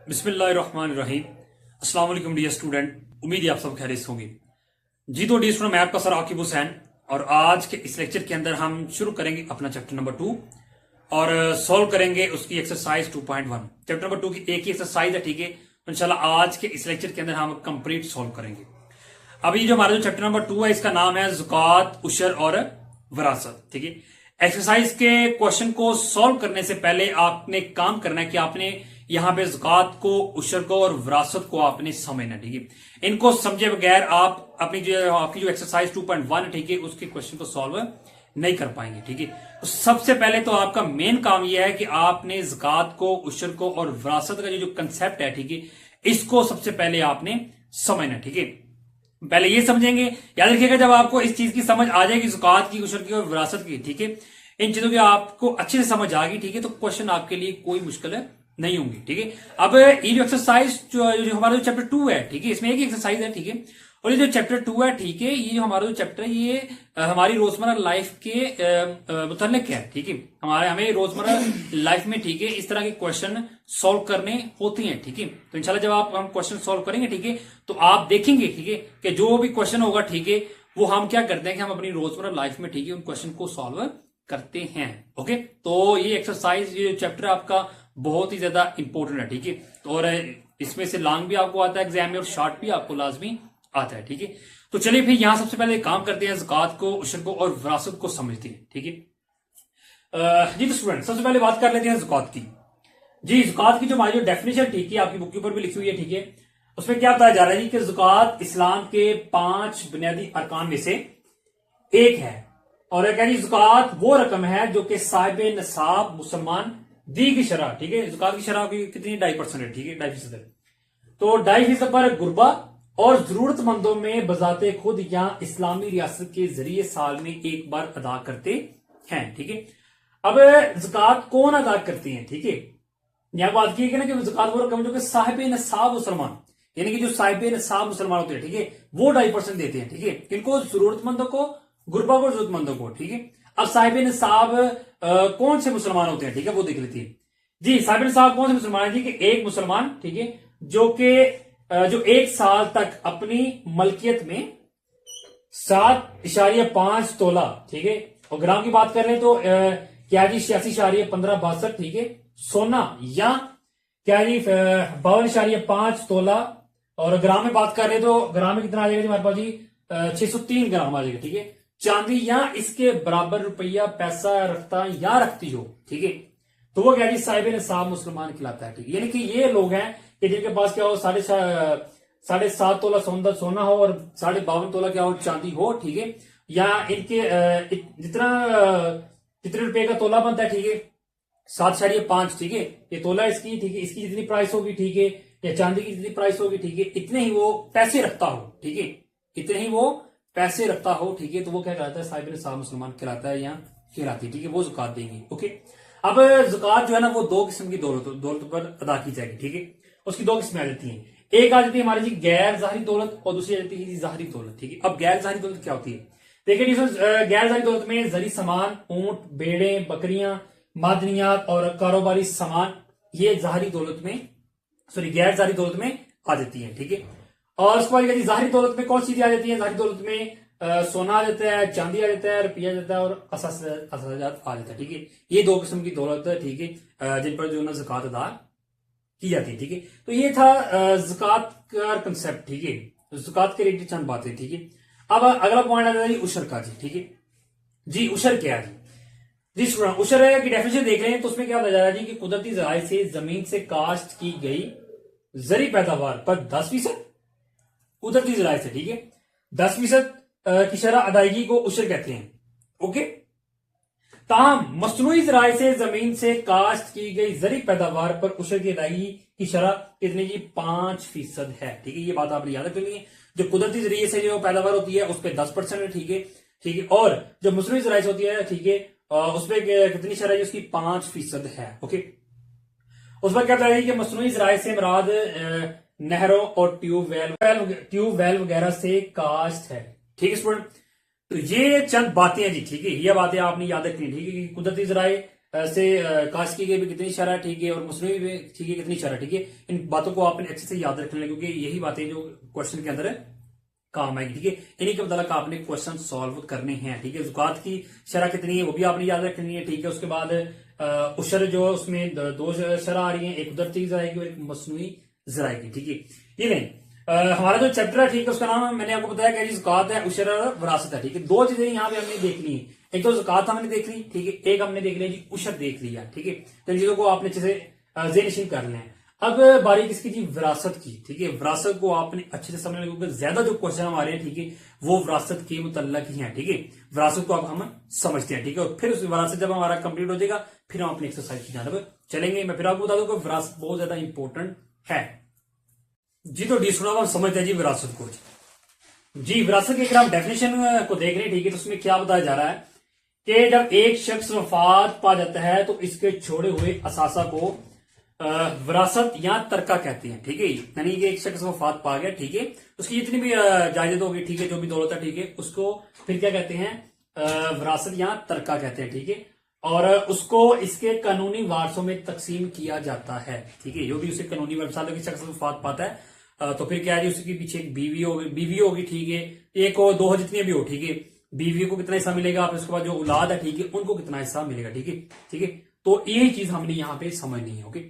बिस्मिल्लाहिर्रहमानिर्रहीम। अस्सलाम वालेकुम डियर स्टूडेंट, उम्मीद है आप सब खैरियत से होंगे। जी तो डियर स्टूडेंट, मैं आपका सर आकिब हुसैन और आज के इस लेक्चर के अंदर हम शुरू करेंगे अपना चैप्टर नंबर 2 और सॉल्व करेंगे उसकी एक्सरसाइज 2.1। चैप्टर नंबर 2 की एक ही एक्सरसाइज है, ठीक है। तो इंशाल्लाह आज के इस लेक्चर के अंदर हम कंप्लीट सॉल्व करेंगे। अभी जो हमारा जो चैप्टर नंबर 2 है इसका नाम है ज़कात, उशर और विरासत, ठीक है। एक्सरसाइज के क्वेश्चन को सॉल्व करने से पहले आपने काम करना है कि आपने यहां पे ज़कात को, उशर को और विरासत को आपने समझना, ठीक है। इनको समझे बगैर आप अपनी जो आपकी जो एक्सरसाइज 2.1 है, ठीक है, उसके क्वेश्चन को सॉल्व नहीं कर पाएंगे, ठीक है। तो सबसे पहले तो आपका मेन काम यह है कि आपने ज़कात को, उशर को और विरासत का जो कंसेप्ट है, ठीक है, इसको सबसे पहले आपने समझना, ठीक है। पहले ये समझेंगे, याद रखिएगा जब आपको इस चीज की समझ आ जाएगी, ज़कात की, उशर की और विरासत की, ठीक है, इन चीजों की आपको अच्छे से समझ आ गई, ठीक है, तो क्वेश्चन आपके लिए कोई मुश्किल नहीं होंगी, ठीक है। अब ये जो एक्सरसाइज जो हमारा जो चैप्टर 2 है, ठीक है, इसमें एक एक्सरसाइज है, ठीक है, और ये जो चैप्टर 2 है, ठीक है, ये जो हमारा जो चैप्टर है ये हमारी रोजमर्रा लाइफ के मुतल्लिक है, ठीक है। हमें रोजमर्रा लाइफ में, ठीक है, इस तरह के क्वेश्चन सॉल्व करने होते हैं, ठीक है। तो इंशाल्लाह जब हम क्वेश्चन सॉल्व करेंगे, ठीक है, तो आप देखेंगे, ठीक है, कि जो भी क्वेश्चन होगा, ठीक है, वो हम क्या करते हैं कि हम अपनी रोजमर्रा लाइफ में, ठीक है, उन क्वेश्चन को सॉल्व करते हैं। ओके, तो ये एक्सरसाइज, ये चैप्टर आपका बहुत ही ज्यादा इंपॉर्टेंट है, ठीक है। तो और इसमें से लॉन्ग भी आपको आता है एग्जाम में और शॉर्ट भी आपको लाजमी आता है, ठीक है। तो चलिए फिर यहां सबसे पहले काम करते हैं, ज़कात को, उशर को और विरासत को समझते हैं, ठीक है। जी तो स्टूडेंट, सबसे पहले बात कर लेते हैं ज़कात की। जी, ज़कात की जो हमारी जो डेफिनेशन, ठीक है, आपकी बुक के ऊपर भी लिखी हुई है, ठीक है, उसमें क्या बताया जा रहा है कि ज़कात इस्लाम के 5 बुनियादी अरकान में से एक है और कह रही ज़कात वो रकम है जो कि साहिब नसाब मुसलमान दी की शरह, ठीक है, ज़कात की शरह की कितनी 2.5% है, ठीक है, 2.5% है। तो 2.5% पर गुरबा और जरूरतमंदों में बजाते खुद या इस्लामी रियासत के जरिए साल में एक बार अदा करते हैं, ठीक है। अब ज़कात कौन अदा करते हैं, ठीक है, यहां बात की है ना कि ज़कात वो रकम जो कि साहिब नसाब मुसलमान, यानी कि जो साहिब नसाब मुसलमान होते हैं, ठीक है, वो 2.5% देते हैं, ठीक है, किनको, जरूरतमंदों को, गुरबा को, जरूरतमंदों को, ठीक है। अब साहिब निसाब कौन से मुसलमान होते हैं, ठीक है, वो देख लेते हैं। जी, साहिब निसाब कौन से मुसलमान है जी, कि एक मुसलमान, ठीक है, जो कि जो 1 साल तक अपनी मलकियत में 7.5 तोला, ठीक है, और ग्राम की बात कर रहे हैं तो क्या जी 86.1562, ठीक है, सोना, या क्या जी 52.5 तोला, और ग्राम में बात कर रहे हैं तो ग्राम में कितना आ जाएगा जी हमारे पास जी 603 ग्राम आ जाएगा, ठीक है, चांदी या इसके बराबर रुपया पैसा रखता या रखती हो, ठीक है, तो वो क्या जी साहिब निसाब मुसलमान कहलाता है, ठीक है। यानी कि ये लोग हैं कि जिनके पास क्या हो 7.5 तोला सोना हो और 52.5 तोला क्या हो चांदी हो, ठीक है, या इनके कितने रुपए का तोला बनता है, ठीक है, 7.5, ठीक है, ये तोला इसकी, ठीक है, इसकी जितनी प्राइस होगी, ठीक है, या चांदी की जितनी प्राइस होगी, ठीक है, इतने ही वो पैसे रखता हो, ठीक है, इतने ही वो पैसे रखता हो, ठीक है, तो वो क्या कहलाता है, साहिब निसाब मुसलमान कहलाता है या कहलाती है, ठीक है, वो ज़कात देंगे। ओके, अब ज़कात जो है ना वो 2 किस्म की दौलत पर अदा की जाएगी, ठीक है, उसकी 2 किस्में आ जाती हैं। एक आ जाती है हमारी जी गैर जाहिरी दौलत और दूसरी आ जाती है जाहिरी दौलत, ठीक है। अब गैर जाहिरी दौलत क्या होती है, देखिए गैर जाहिरी दौलत में जरी सामान, ऊंट, बेड़े, बकरियां, मादनियात और कारोबारी सामान, ये जाहिरी दौलत में, सॉरी गैर जाहिरी दौलत में आ जाती है, ठीक है। और उसके बाद जाहिरी दौलत में कौन सी चीजें आ जाती है, जाहिरी दौलत में सोना आ जाता है, चांदी आ जाता है, रुपया आ जाता है और असाजात आ जाता है, ठीक है। ये 2 किस्म की दौलत है, ठीक है, जिन पर जो ना ज़कात अदा की जाती है, ठीक है। तो ये था ज़कात का कंसेप्ट, ठीक है, ज़कात के रिलेटेड चंद बातें, ठीक है। अब अगला पॉइंट आता है उशर का जी, ठीक है। जी उशर क्या है जी स्टूडेंट, उशर की डेफिनेशन देख रहे हैं तो उसमें क्या बताया जा रहा है जी कि कुदरती ज़राए से जमीन से काश्त की गई जरी पैदावार पर 10% कुदरती ज़राए से, ठीक है, 10% की शरह अदायगी को उशर कहते हैं। ओके, ताहम मसनूई ज़राए से जमीन से काश्त की गई जरी पैदावार पर उशर की अदायगी की शरह कितनी जी 5% है, ठीक है, ये बात आपने याद रखनी है। जो कुदरती जरिए से जो पैदावार होती है उस पर 10% है, ठीक है, ठीक है, और जो मसनूई ज़राए से होती है, ठीक है, उस पर कितनी शरह है, उसकी 5% है। ओके, उस पर क्या बताया कि मसनूई ज़राए से मुराद नहरों और ट्यूबवेल वगैरह से काश्त है, ठीक है स्टूडेंट। तो ये चंद बातें हैं जी, ठीक है, ये बातें आपने याद रखनी, ठीक है, कि कुदरती ज़राए से काश की गई भी कितनी शरह ठीक है और मसनूई भी ठीक है कितनी शरह ठीक है। इन बातों को आपने अच्छे से याद रखना है क्योंकि यही बातें जो क्वेश्चन के अंदर काम आएगी ठीक है। इन्हीं के मुताबिक आपने क्वेश्चन सॉल्व करने हैं ठीक है। ज़कात की शरह कितनी है वो भी आपने याद रखनी है ठीक है। उसके बाद उशर जो उसमें दो शरह आ रही है, एक कुदरती ज़राएगी और एक मसनूई ज़राएगी ठीक है। ये नहीं हमारा जो चैप्टर है ठीक है उसका नाम मैंने आपको बताया कि ज़कात है, उशर और विरासत है ठीक है। दो चीजें यहाँ पे हमने देखनी है, एक तो ज़कात हमने देख ली ठीक है, एक हमने देख लिया जी उशर देख लिया ठीक है। तो इन चीजों को आपने अच्छे से ज़ेहनशीन कर लेना है। अब बारी किसकी जी विरासत की ठीक है। विरासत को आपने अच्छे से समझना क्योंकि ज्यादा जो क्वेश्चन हमारे हैं ठीक है वो विरासत के मुतल्लक ही हैं ठीक है। विरासत को अब हम समझते हैं ठीक है। और फिर उस विरासत जब हमारा कंप्लीट हो जाएगा फिर हम अपनी एक्सरसाइज की जानब चलेंगे। मैं फिर आपको बता दूं कि विरासत बहुत ज्यादा इंपॉर्टेंट है जी। तो डी स्टूडेंट हम समझते हैं जी विरासत को जी। विरासत की अगर हम डेफिनेशन को देख रहे हैं ठीक है तो उसमें क्या बताया जा रहा है कि जब एक शख्स वफात पा जाता है तो इसके छोड़े हुए असासा को विरासत या तरका कहते हैं ठीक है। यानी कि एक शख्स वफात पा गया ठीक है, उसकी जितनी भी जायदाद होगी ठीक है, जो भी दौलत है ठीक है, उसको फिर क्या कहते हैं विरासत या तरका कहते हैं ठीक है। और उसको इसके कानूनी वारसों में तकसीम किया जाता है ठीक है। जो भी उसे कानूनी वारसा की शख्स वफात पाता है तो फिर क्या है उसके पीछे एक बीवी होगी ठीक है, एक और दो जितनी भी हो ठीक है। बीवी को कितना हिस्सा मिलेगा, फिर उसके बाद जो औलाद है ठीक है उनको कितना हिस्सा मिलेगा ठीक है ठीक है। तो यही चीज हमने यहाँ पे समझनी है ओके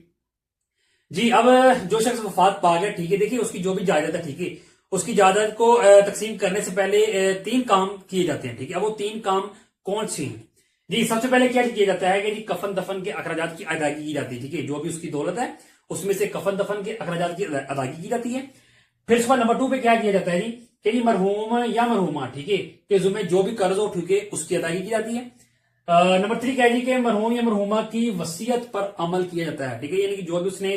जी। अब जो शख्स वफात पा गया ठीक है, देखिए उसकी जो भी जायदाद है ठीक है, उसकी जायदाद को तकसीम करने से पहले तीन काम किए जाते हैं ठीक है। अब वो तीन काम कौन से हैं जी। सबसे पहले क्या किया जाता है कि जी कफन दफन के अखराजात की अदायगी की जाती है ठीक है। जो भी उसकी दौलत है उसमें से कफन दफन के अखराजात की अदायगी की जाती है। फिर उसके बाद नंबर 2 पे क्या किया जाता है जी कि जी मरहूम या मरहूमा ठीक है कि जुम्मे जो भी कर्ज हो ठीक है उसकी अदायगी की जाती है। नंबर 3 क्या है जी कि मरहूम या मरहूमा की वसीयत पर अमल किया जाता है ठीक है। यानी कि जो भी उसने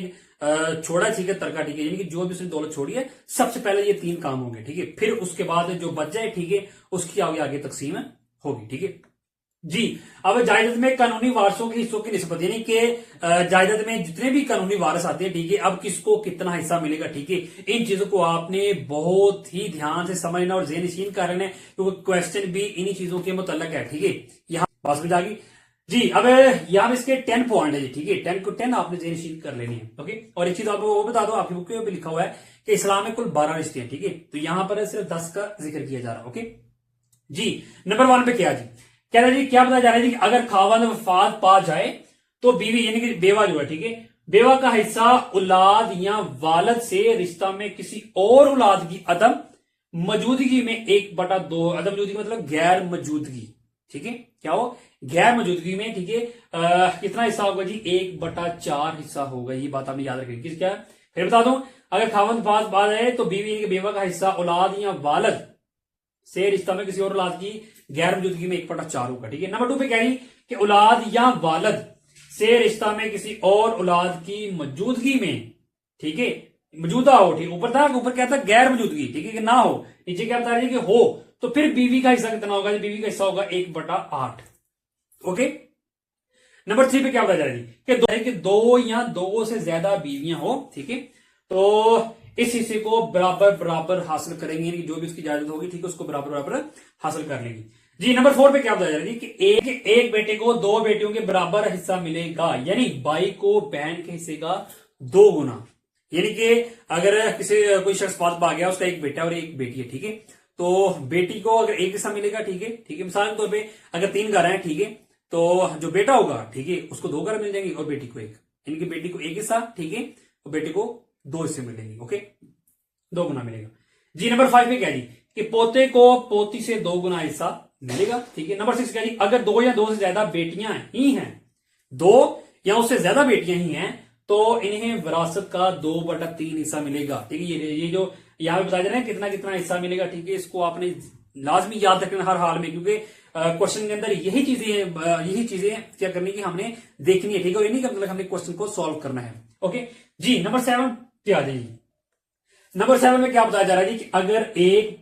छोड़ा ठीक है तरका ठीक है, यानी कि जो भी उसने दौलत छोड़ी है सबसे पहले ये तीन काम होंगे ठीक है। फिर उसके बाद जो बच जाए ठीक है उसकी आगे आगे तकसीम होगी ठीक है जी। अब जायदाद में कानूनी वारसों के हिस्सों की निस्बत यानी कि जायदाद में जितने भी कानूनी वारस आते हैं ठीक है, अब किसको कितना हिस्सा मिलेगा ठीक है। इन चीजों को आपने बहुत ही ध्यान से समझना और ज़हन-नशीन करना है क्योंकि क्वेश्चन भी इन्हीं चीजों के मुतल्लक है ठीक है। यहाँ बात समझ आ गई जी। अब यहाँ इसके 10 पॉइंट है जी ठीक है, 10 को 10 आपने ज़हन-नशीन कर लेनी है ओके। और एक चीज आपको वो बता दो, आपकी बुक में लिखा हुआ है कि इस्लाम में कुल 12 रिश्ते हैं ठीक है, तो यहां पर सिर्फ 10 का जिक्र किया जा रहा है ओके जी। नंबर 1 पे क्या जी कह रहा है जी, क्या बताया जा रहा है जी अगर खावंद वफात पा जाए तो बीवी यानी कि बेवा जो है ठीक है, बेवा का हिस्सा औलाद या वालद से रिश्ता में किसी और औलाद की अदम मौजूदगी में 1/2, अदम मौजूदगी मतलब गैर मौजूदगी ठीक है, क्या हो गैर मौजूदगी में ठीक है कितना हिस्सा होगा जी 1/4 हिस्सा होगा। ये बात आपने याद रखेगी किस क्या। फिर बता दूं अगर खावंद पास बाद है तो बीवी यानी कि बेवा का हिस्सा औलाद या वालद से रिश्ता में किसी और औलाद की गैर मौजूदगी में 1/4 होगा ठीक है। नंबर 2 पे कह रही कि औलाद या वालद से रिश्ता में किसी और औलाद की मौजूदगी में ठीक है, मौजूदा हो ठीक, ऊपर था ऊपर क्या था गैर मौजूदगी ठीक है कि ना हो, नीचे क्या बता रही है कि हो, तो फिर बीवी का हिस्सा कितना होगा, बीवी का हिस्सा होगा 1/8 ओके। नंबर 3 पे क्या बताया जा रही है कि दो या दो से ज्यादा बीवियां हो ठीक है, तो इस हिस्से को बराबर बराबर हासिल करेंगे, यानी जो भी उसकी जायदाद होगी ठीक है उसको बराबर बराबर हासिल कर लेंगे जी। नंबर 4 पे क्या बताया जा रहा है कि एक बेटे को 2 बेटियों के बराबर हिस्सा मिलेगा, यानी भाई को बहन के हिस्से का 2 गुना। यानी कि अगर किसी कोई शख्स पास पा गया उसका एक बेटा और एक बेटी है ठीक है, तो बेटी को अगर एक हिस्सा मिलेगा ठीक है मिसाल के तौर पर अगर 3 घर हैं ठीक है, तो जो बेटा होगा ठीक है उसको 2 घर मिल जाएंगे और बेटी को 1, यानी कि बेटी को 1 हिस्सा ठीक है और बेटे को 2 हिस्से मिलेंगे ओके, 2 गुना मिलेगा जी। नंबर 5 पे क्या जी कि पोते को पोती से 2 गुना हिस्सा मिलेगा ठीक है। नंबर 6 क्या जी अगर 2 या 2 से ज्यादा बेटियां ही हैं, 2 या उससे ज्यादा बेटियां ही हैं तो इन्हें विरासत का 2/3 हिस्सा मिलेगा ठीक है। ये जो यहां पे बताया जा रहा है कितना कितना हिस्सा मिलेगा ठीक है, इसको आपने लाजमी याद रखना हर हाल में क्योंकि क्वेश्चन के अंदर यही चीजें क्या करनी की हमने देखनी है ठीक है, और इन्हीं का मतलब हमने क्वेश्चन को सॉल्व करना है ओके जी। नंबर 7 पे आ जाइए। नंबर 7 में क्या बताया जा रहा है जी कि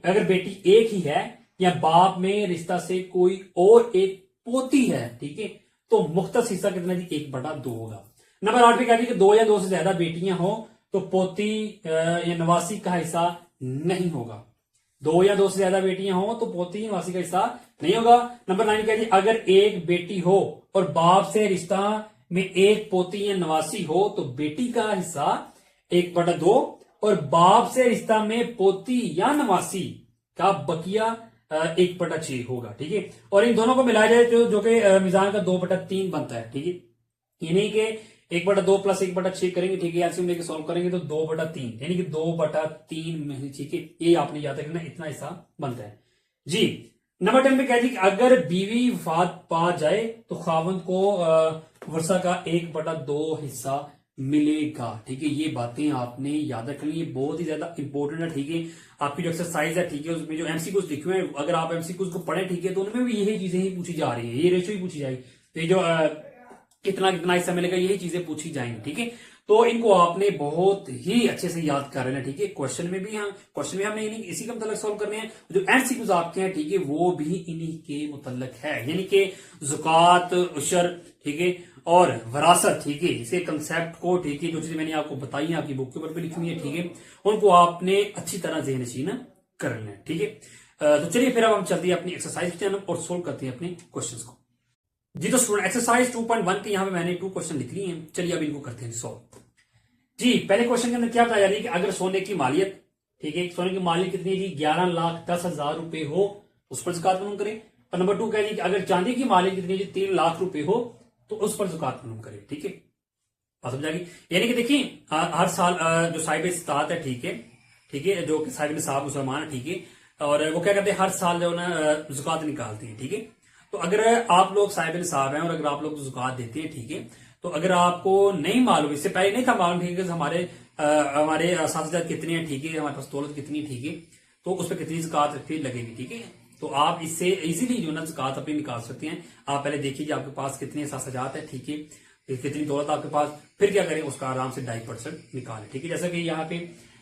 अगर बेटी एक ही है या बाप में रिश्ता से कोई और एक पोती है ठीक है, तो मुख्तस हिस्सा कितना जी 1/2 होगा। नंबर 8 पे क्या जी कि 2 या 2 से ज्यादा बेटियां हो तो पोती या नवासी का हिस्सा नहीं होगा दो या दो से ज्यादा बेटियां हो तो पोती नवासी का हिस्सा नहीं होगा। नंबर 9 क्या जी, अगर एक बेटी हो और बाप से रिश्ता में एक पोती या नवासी हो तो बेटी का हिस्सा 1/2 और बाप से रिश्ता में पोती या नवासी का बकिया 1/6 होगा। ठीक है, और इन दोनों को मिलाया जाए तो जो कि मीजान का 2/3 बनता है। ठीक है, यानी कि 1/2 प्लस 1/6 करेंगे। ठीक है, एलसीएम लेके सॉल्व करेंगे तो 2/3 यानी कि 2/3। ठीक है, ये आपने याद रखना, इतना हिस्सा बनता है जी। नंबर 10 पे कह दी कि अगर बीवी वफात पा जाए तो खावंद को वर्षा का 1/2 हिस्सा मिलेगा। ठीक है, ये बातें आपने याद रखनी, ये बहुत ही ज्यादा इंपॉर्टेंट है। ठीक है, आपकी जो एक्सरसाइज है, ठीक है, उसमें जो एमसीक्यूज लिखे हुए हैं, अगर आप एमसीक्यूज को पढ़ें, ठीक है, तो उनमें भी यही चीजें ही पूछी जा रही है, ये रेशियो ही पूछी जाएगी। तो ये जो कितना कितना हिस्सा मिलेगा, यही चीजें पूछी जाएंगी। ठीक है, तो इनको आपने बहुत ही अच्छे से याद कर लेना। ठीक है, क्वेश्चन में भी हमने इसी के मतलब सॉल्व करने हैं। जो एमसीक्यूज आपके हैं, ठीक है, वो भी इन्हीं के मुतल्लक है, यानी कि ज़कात, उशर, ठीक है, और वरासत। ठीक है, इसके कंसेप्ट को, ठीक है, जो चीजें मैंने आपको बताई है, आपकी बुक के ऊपर भी लिखी हुई है, ठीक है, उनको आपने अच्छी तरह ज़हन नशीन कर लेना है। ठीक है, तो चलिए फिर अब हम चलते हैं अपनी एक्सरसाइज की तरफ और सोल्व करते हैं अपने क्वेश्चंस को जी। तो स्टूडेंट एक्सरसाइज 2.1 के यहाँ पे मैंने 2 क्वेश्चन लिख लिए हैं। चलिए अब इनको करते हैं सॉल्व जी। पहले क्वेश्चन के अंदर क्या बताया जा रही है कि अगर सोने की मालियत, ठीक है, सोने की मालियत कितनी है जी, 11,10,000 रुपए हो, उस पर ज़कात मालूम करें। और नंबर 2 कह रही है कि अगर चांदी की मालियत कितनी है जी, 3 लाख रुपए हो तो उस पर ज़कात मालूम करें। ठीक है, बात समझ आएगी। यानी कि देखिए, हर साल जो साहिब इस्तात है, ठीक है, जो कि साहिब निसाब मुसलमान है, ठीक है, और वो क्या करते हैं, हर साल जो है ना ज़कात निकालते हैं। ठीक है, तो अगर आप लोग साहिब निसाब हैं और अगर आप लोग ज़कात देते हैं, ठीक है, तो अगर आपको नहीं मालूम, इससे पहले नहीं था मालूम, ठीक है, हमारे साथ कितने हैं, ठीक है, हमारे पास दौलत कितनी है, ठीक है, तो उस पर कितनी ज़कात फिर लगेगी। ठीक है, तो आप इससे इजीली जो ना ज़कात अपनी निकाल सकते हैं। आप पहले देखिए आपके पास कितने साजात है, ठीक है, कितनी दौलत आपके पास, फिर क्या करें, उसका आराम से 2.5% निकालें। ठीक है, जैसा कि यहाँ पे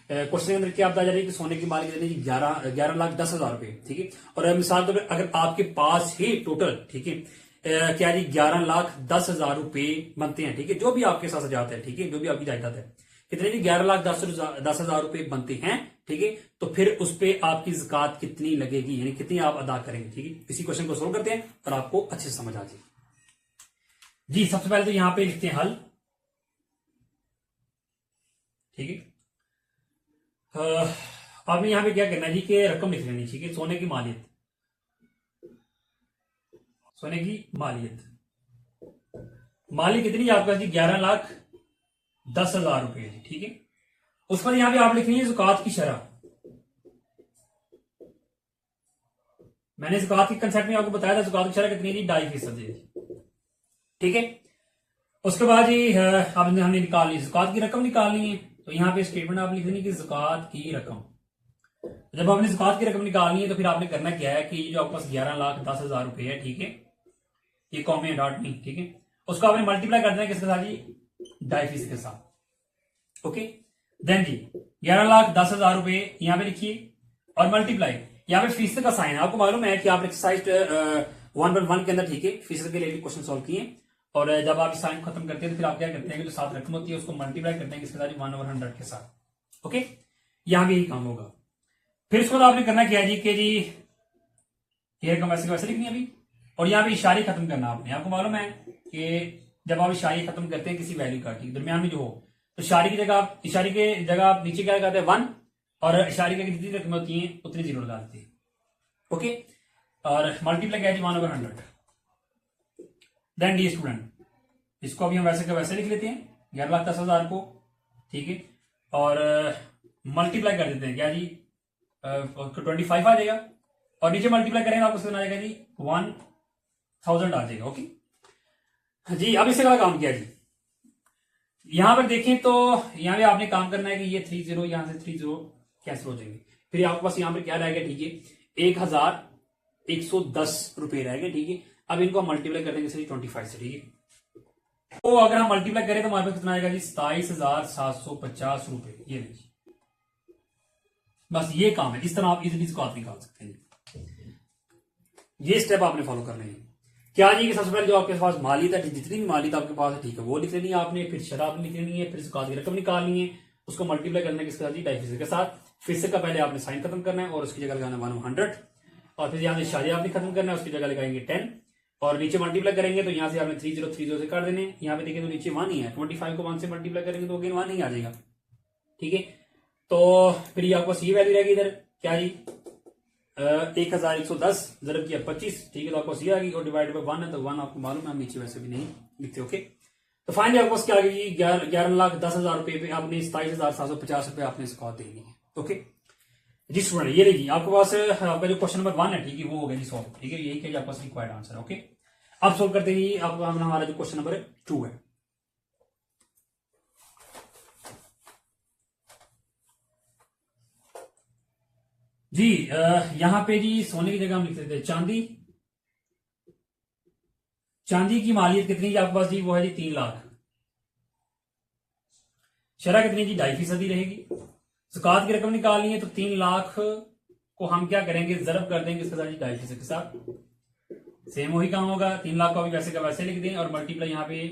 क्वेश्चन के अंदर क्या बताया जा रहा है कि सोने की मालिक कितनी, 11,10,000 रुपए। ठीक है, और मिसाल के तौर पर अगर आपके पास ही टोटल, ठीक है, क्या जी, 11,10,000 रुपए बनते हैं। ठीक है, जो भी आपके साथ जाता है, ठीक है, जो भी आपकी जायदाद है, कितने जी, 11,10,000 रुपए बनते हैं। ठीक है, तो फिर उस पर आपकी ज़कात कितनी लगेगी, यानी कितनी आप अदा करेंगे। ठीक है, इसी क्वेश्चन को सोल्व करते हैं और आपको अच्छे से समझ आ जाए जी। सबसे पहले तो यहां पे लिखते हैं हल। ठीक है, आपने यहां पे क्या करना है जी, कि रकम लिख लेनी। ठीक है, सोने की मालियत, मालिक कितनी आपका जी, 11,10,000 रुपए जी। ठीक है, उस पर यहां पे आप लिखनी है ज़कात की शरह। मैंने ज़कात के कंसेप्ट में आपको बताया था, ज़कात की शरह कितनी है जी, 2.5%। ठीक है, उसके बाद जी हमने निकालनी, ज़कात की रकम निकालनी है। तो यहां पे स्टेटमेंट आप लिख देनी कि ज़कात की रकम। जब आपने ज़कात की रकम निकालनी है तो फिर आपने करना क्या है कि जो आपके पास 11,10,000 रुपए है, ठीक है, ये कॉमी डॉट नहीं, ठीक है, उसको आपने मल्टीप्लाई कर देना किसके साथ जी, 2.5% के साथ। ओके, देन जी 11,10,000 रुपए यहां पे लिखिए और मल्टीप्लाई, यहां पे फीसद का साइन है। आपको मालूम है कि आप एक्सरसाइज 1.1 के अंदर, ठीक है, फीसद के लिए क्वेश्चन सॉल्व किए, और जब आप साइन खत्म करते हैं तो फिर आप क्या करते हैं कि जो साथ रकम होती है उसको मल्टीप्लाई करते हैं किसके साथ, 1/100 के साथ। ओके, यहां भी यही काम होगा। फिर इसको आपने करना क्या है जी, कि जी ये रकम वैसे वैसे लिखनी है अभी, और यहाँ पे इशारे खत्म करना आपने। आपको मालूम है कि जब आप इशारे खत्म करते हैं किसी वैल्यू का, ठीक, दरमियान में जो हो, तो इशारे की जगह आप नीचे क्या लगाते हैं, 1, और इशारे की जितनी रकम होती है उतनी 0 लगा देते हैं। ओके, और मल्टीप्लाई क्या है जी, 1/100। देन डी स्टूडेंट, इसको अभी हम वैसे का वैसे लिख लेते हैं, 11,10,000 को, ठीक है, और मल्टीप्लाई कर देते हैं क्या जी, 25 आ जाएगा, और नीचे मल्टीप्लाई करेंगे आपको कितना आ जाएगा जी, 1,000 आ जाएगा। ओके जी, अब इससे क्या काम किया जी, यहां पर देखें तो यहां पे आपने काम करना है कि ये 30 यहां से 30 कैंसिल हो जाएंगे, फिर आपके पास यहां पर क्या रहेगा, ठीक है, 1,110 रुपए रहेंगे। ठीक है, अब इनको हम मल्टीप्लाई कर देंगे 25 से। ठीक है, तो अगर हम मल्टीप्लाई करें तो हमारे पास कितना आएगा जी, 27,750 रुपए। ये देखिए, बस ये काम है, इस तरह आप इजीली इसको आप निकाल सकते हैं। ये स्टेप आपने फॉलो करने हैं। क्या जी कि सबसे पहले जो आपके पास मालियत है, जितनी भी मालियत आपके पास है, ठीक है, वो लिख लेनी है आपने, फिर शराब लिख लेनी है, फिर ज़कात की रकम निकालनी है, उसको मल्टीप्लाई करना है किसके साथ जी, डायफिसिक के साथ। फिर का पहले आपने साइन खत्म करना है और उसकी जगह लगाना 100, और फिर यहाँ से शादी आपने खत्म करना है, उसकी जगह लगाएंगे 10, और नीचे मल्टीप्लाई करेंगे तो यहाँ से आपने 3030 से काट देने। यहाँ पे देखें तो नीचे 1 ही है, 25 को 1 से मल्टीप्लाई करेंगे तो अगेन 1 ही आ जाएगा, ठीक है। तो फिर ये आपको सी वैल्यू रहेगी इधर क्या जी, 1110 जरब किया 25, ठीक है। तो आपको सी आ गई और डिवाइड बाय 1 है तो 1 आपको मालूम है, हम नीचे वैसे भी नहीं लिखते, ओके। तो फाइनली आपको क्या आ गई, 11,10,000 रुपए पे आपने 27,750 रुपए आपने इसको देनी है, ओके जी स्टूडेंट। ये लीजिए आपके पास आपका जो क्वेश्चन नंबर 1 है, ठीक है, वो हो गया जी सॉल्व, ठीक है। यही क्या आपका रिक्वायर्ड आंसर है, ओके। अब सॉल्व करते हैं आप हमारा जो क्वेश्चन नंबर 2 है जी। यहां पे जी सोने की जगह हम लिख देते हैं चांदी। चांदी की मालियत कितनी आपके पास जी, वो है जी 3 लाख। शरह कितनी जी, 2.5% रहेगी। ज़कात की रकम निकालनी है तो 3 लाख को हम क्या करेंगे, जरब कर देंगे इसके साथ जी 2.5% के साथ। सेम वही काम होगा, 3 लाख को अभी वैसे का वैसे लिख दें और मल्टीप्लाई यहाँ पे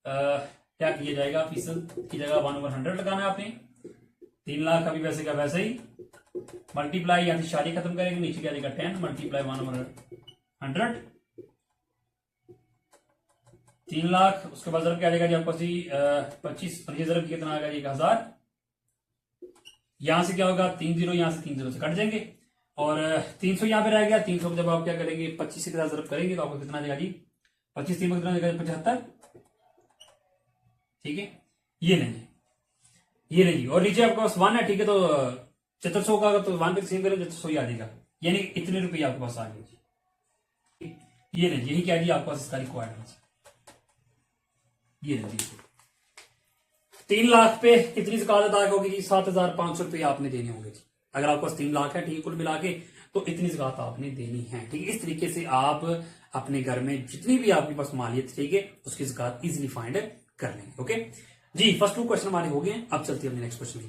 क्या किया जाएगा, फीसद की जगह 1/100 लगाना है आपने। 3 लाख अभी वैसे का वैसे ही मल्टीप्लाई, यहाँ से शादी खत्म करेंगे, नीचे क्या जाएगा 10 मल्टीप्लाई 1/100, 3 लाख। उसके बाद जरब क्या आ जाएगा जी आपको 25, और ये जरब कितना आएगा जी 1000। यहां से क्या होगा 3 0, यहां से 3 0 से कट जाएंगे और 300 यहां पे रह गया। 300 को जब आप क्या करेंगे 25 के साथ जरब करेंगे तो आपको कितना देगा जी, 25 3 कितना देगा 75, ठीक है। ये नहीं और नीचे आपके पास 1 है, ठीक है। तो 400 का तो 1 पे सेम करें 400 ही आ जाएगा, यानी इतने रुपये आपके पास आ गए जी। ये नहीं, यही क्या जी आपके पास इसका रिक्वायर्ड आंसर। ये नहीं, 3 लाख पे कितनी ज़कात अदा होगी जी, 7,500 रुपये आपने देने होंगे जी। अगर आपके पास 3 लाख है, ठीक है, कुल मिला के तो इतनी ज़कात आपने देनी है, ठीक है। इस तरीके से आप अपने घर में जितनी भी आपके पास मालियत, ठीक है, उसकी ज़कात इजीली फाइंड कर लेंगे, ओके जी। फर्स्ट 2 क्वेश्चन हमारे हो गए। अब चलते हैं अपने नेक्स्ट क्वेश्चन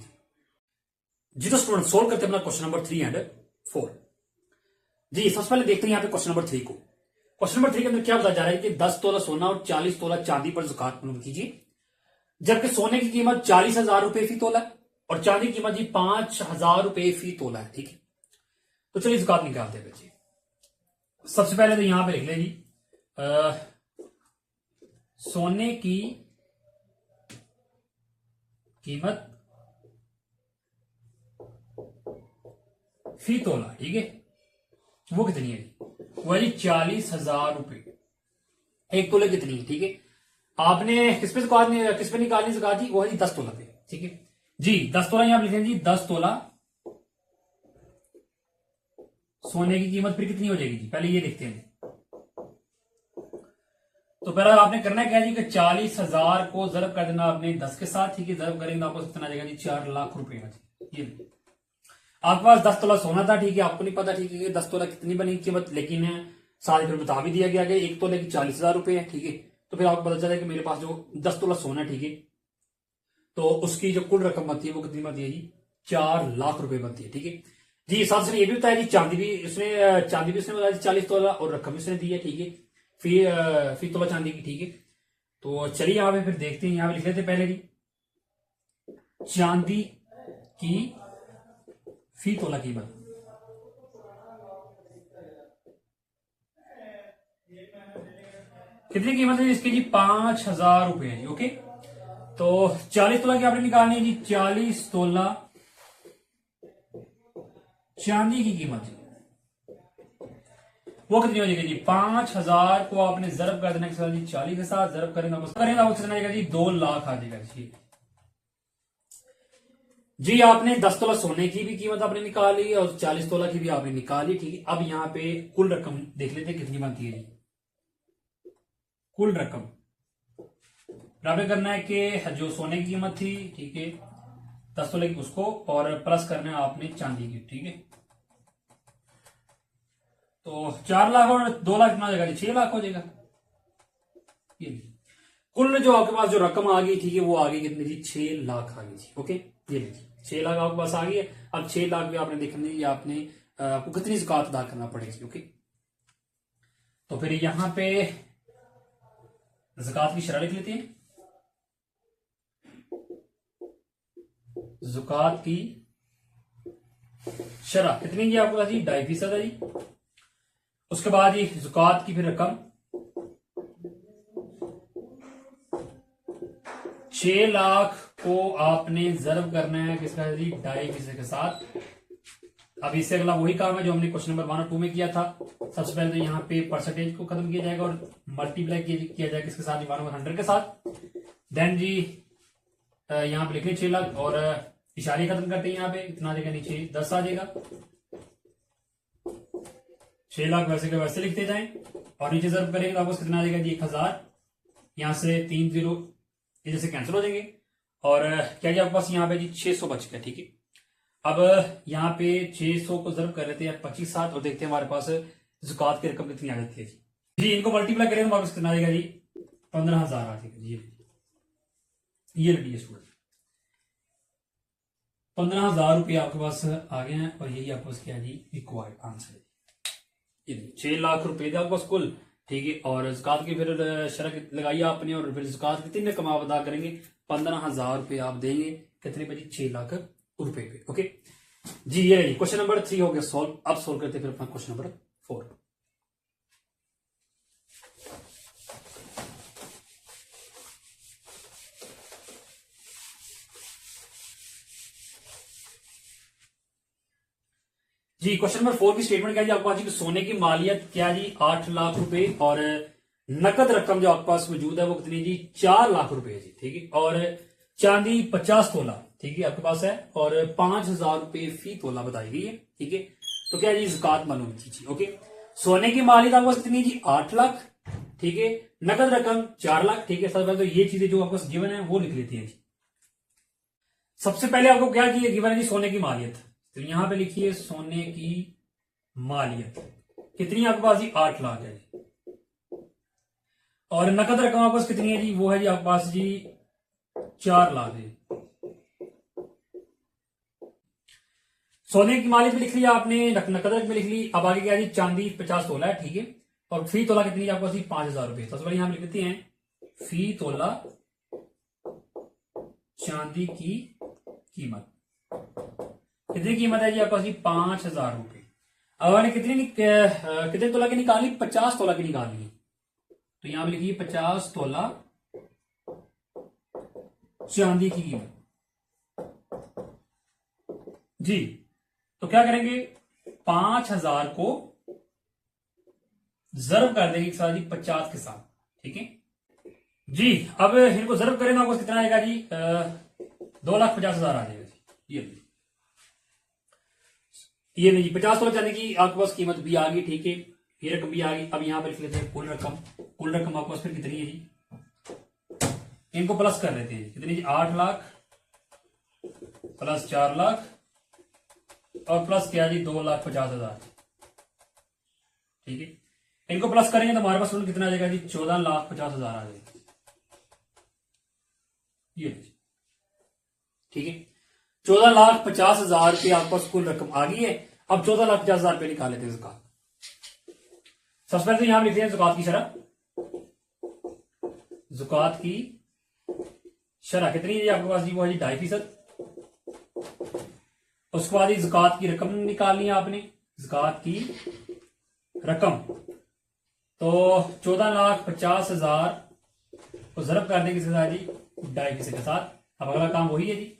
जी। तो स्टूडेंट सोल्व करते हैं अपना क्वेश्चन नंबर 3 एंड 4 जी। सबसे पहले देखते हैं यहाँ पे क्वेश्चन नंबर 3 को। क्वेश्चन नंबर 3 के अंदर क्या बताया जा रहा है कि 10 तोला सोना और 40 तोला चांदी पर ज़कात मालूम कीजिए, जबकि सोने की कीमत 40,000 रुपए फी तोला और चांदी की कीमत जी 5,000 रुपए फी तोला है, ठीक है। तो चलिए ज़कात निकालते हैं बच्चे। सबसे पहले तो यहां पे लिख लें जी सोने की कीमत फी तोला, ठीक है, वो कितनी है जी, वो है जी 40,000 रुपए। एक तोले कितनी है, ठीक है। आपने किस पे निकालनी ज़कात जी, वो है जी 10 तोला पे, ठीक है जी। 10 तोला यहां लिखें जी, 10 तोला सोने की कीमत फिर कितनी हो जाएगी जी, पहले ये देखते हैं। तो पहले आपने करना क्या है जी कि 40,000 को जरब कर देना आपने 10 के साथ, ठीक है। जरब करेंगे तो आपको कितना आ जाएगा जी 4 लाख रुपए का जी। ये आपके पास 10 तोला सोना था, ठीक है, आपको नहीं पता, ठीक है, 10 तोला कितनी बनी कीमत, लेकिन साथ फिर बता भी दिया गया कि एक तोले की 40,000 रुपए है, ठीक है। तो फिर आपको पता चला कि मेरे पास जो 10 तोला सोना है, ठीक है, तो उसकी जो कुल रकम बनती है वो कितनी बनती है जी, 4 लाख रुपए बनती है, ठीक है जी। साथ से ये भी बताया जी चांदी भी उसने बताया 40 तोला और रकम उसने दी है, ठीक है, फी तोला चांदी की, ठीक है। तो चलिए यहाँ पे फिर देखते हैं, यहाँ पे लिख लेते पहले जी चांदी की फी तोला कीमत। कितनी कीमत है इसकी जी, 5,000 रुपए है जी, ओके। तो 40 तोला की आपने निकालनी है जी, 40 तोला चांदी की कीमत जी वो कितनी हो जाएगी जी, 5,000 को आपने जरब कर देना जी 40 के साथ, जरब करेंगे आपको कितना आएगा जी, 2 लाख आ जाएगा जी। आपने 10 तोला सोने की भी कीमत आपने निकाली और 40 तोला की भी आपने निकाली, ठीक है। अब यहां पे कुल रकम देख लेते हैं कितनी बनती है जी। कुल रकम बराबर करना है कि जो सोने की कीमत थी, ठीक है, 10 तोले की, उसको और प्लस करना है आपने चांदी की, ठीक है। तो 4 लाख और 2 लाख कितना हो जाएगा जी, 6 लाख हो जाएगा। ये कुल जो आपके पास जो रकम आ गई, ठीक है, वो आ गई कितनी जी, 6 लाख आ गई जी, ओके। ये लीजिए 6 लाख आपके पास आ गई है। अब 6 लाख भी आपने देखना है आपने आपको कितनी ज़कात अदा करना पड़ेगी, ओके। तो फिर यहां पे ज़कात की शरह लिख लेते हैं। ज़कात की शरह कितनी जी आपके पास जी 2.5% है जी। उसके बाद जी ज़कात की फिर रकम 6 लाख को आपने ज़र्ब करना है किसका जी 2.5% के साथ। अब इससे अगला वही काम है जो हमने क्वेश्चन नंबर 1 और 2 में किया था। सबसे पहले तो यहाँ पे परसेंटेज को खत्म किया जाएगा और मल्टीप्लाई किया जाएगा किसके साथ 1/100 के साथ। देन जी यहाँ पे लिखने 6 लाख और इशारे खत्म करते हैं। यहाँ पे इतना आ जाएगा नीचे 10 आ जाएगा। 6 लाख वैसे के वैसे लिखते जाएं और नीचे ज़र्ब करेंगे तो आपको कितना आ जाएगा जी 1000। यहाँ से 3 0 इधर से कैंसिल हो जाएंगे और क्या जी आपके पास यहाँ पे जी 600 बच गया। ठीक है, अब यहाँ पे 600 को ज़र्ब कर लेते हैं 25 साथ और देखते हैं हमारे पास ज़कात की रकम कितनी आ जाती है जी। इनको मल्टीप्लाई करेंगे तो वापस कितना आ जाएगा जी 15,000 आ जाएगा जी। ये लीजिए स्टूडेंट 15,000 रुपये आपके पास आ गए हैं और यही आपके पास क्या है जी रिक्वायर्ड आंसर है। 6 लाख रुपए थे आपके पास कुल। ठीक है, और ज़कात की फिर शरह लगाई आपने और फिर ज़कात कितनी रकम आप अदा करेंगे 15,000 रुपये आप देंगे कितने पे जी 6 लाख रुपए पे। ओके जी, ये रही क्वेश्चन नंबर 3 हो गया सॉल्व। अब सॉल्व करते हैं फिर अपना क्वेश्चन नंबर 4। जी क्वेश्चन नंबर 4 की स्टेटमेंट क्या है आपके पास जी सोने की मालियत क्या जी 8 लाख रुपए और नकद रकम जो आपके पास मौजूद है वो कितनी जी 4 लाख रुपए है जी। ठीक है, और चांदी 50 तोला ठीक है आपके पास है और 5,000 रुपए फी तोला बताई गई है। ठीक है, तो क्या जी ज़कात मालूम कीजिए। ओके, सोने की मालियत आपके पास कितनी जी 8 लाख। ठीक है, नकद रकम 4 लाख। ठीक है, सबसे पहले तो ये चीजें जो आपके पास गिवन है वो लिख लेती है जी। सबसे पहले आपको क्या चाहिए गिवन है जी सोने की मालियत, तो यहां पे लिखिए सोने की मालियत कितनी आपके पास जी 8 लाख है जी। और नकद रकम आपके पास कितनी है जी वो है जी आपके पास जी 4 लाख है। सोने की मालियत में लिख लिया आपने, नकद रकम में लिख ली। अब आगे क्या जी चांदी 50 तोला है। ठीक है, और फी तोला कितनी है आपके पास जी 5,000 रुपए। सबसे पहले यहां लिख लेते हैं फी तोला चांदी की कीमत कितनी कीमत है जी आपके पास जी 5,000 रुपए। अब मैंने कितने तोला की निकाली 50 तोला की निकालनी, तो यहां पे लिखिए 50 तोला चांदी की कीमत जी। तो क्या करेंगे 5,000 को ज़र्ब कर देंगे साथ जी 50 के साथ। ठीक है जी, अब इनको ज़र्ब करें आपको कितना आएगा जी 2,50,000 आ जाएगा जी। ये नहीं 50 तोला चांदी की आपके पास कीमत भी आ गई। ठीक है, ये रकम भी आ गई। अब यहां पर लिख लेते हैं कुल रकम। कुल रकम आपके पास फिर कितनी है जी, इनको प्लस कर लेते हैं कितनी जी 8 लाख प्लस 4 लाख और प्लस क्या जी 2,50,000। ठीक है, इनको प्लस करेंगे तो हमारे पास कितना आ जाएगा जी 14,50,000 आ जाएगा ये। ठीक है, 14,50,000 रुपये आपके पास कुल रकम आ गई है। अब 14,50,000 रुपये निकाल लेते हैं ज़कात। सबसे पहले तो यहां लिखते हैं ज़कात की शरह। ज़कात की शरह कितनी है आपके पास जी वो है जी 2.5%। उसके बाद ज़कात की रकम निकालनी है आपने। ज़कात की रकम तो 14,50,000 को ज़रब कर देंगे जी 2.5% के साथ। अब अगला काम वही है जी।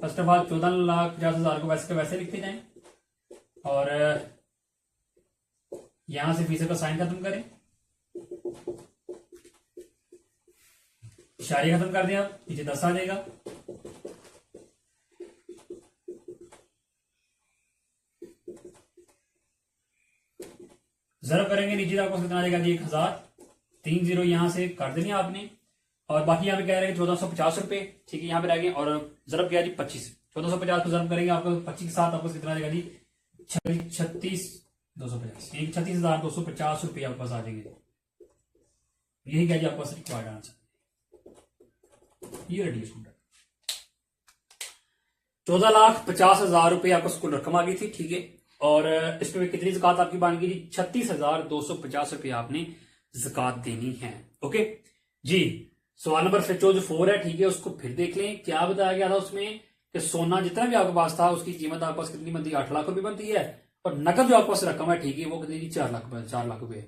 फर्स्ट ऑफ ऑल 14,50,000 को वैसे के वैसे लिखते जाएं और यहां से फीसद का साइन खत्म करें, इशारे खत्म कर दें। आप नीचे 10 आ जाएगा। ज़रब करेंगे नीचे आपको कितना आ जाएगा जी 1,000। 3 0 यहां से काट देनी आपने और बाकी यहाँ पे कह रहे हैं 1450 रुपए। ठीक है, यहाँ पे रह गए और ज़रब क्या जी 25। 1450 को ज़रब करेंगे आपको 25 के साथ आपको कितना आ जाएगा जी 36,250। 36,250 रुपये आपके पास आ जाएंगे। यही क्या जी आपके पास रिक्वायर्ड आंसर। ये रेडी स्टूडेंट 14,50,000 रुपये आपको स्कूल रकम आ गई थी। ठीक है, और इसमें कितनी ज़कात आपकी बन गई जी 36,250 रुपये आपने ज़कात देनी है। ओके जी, सवाल नंबर 4 है। ठीक है, उसको फिर देख लें क्या बताया गया था उसमें कि सोना जितना भी आपके पास था उसकी कीमत आपके पास कितनी बनती है, 8 लाख रुपए बनती है, और नकद जो आपके पास रकम है, ठीक है, वो कितनी थी, 4 लाख रुपए।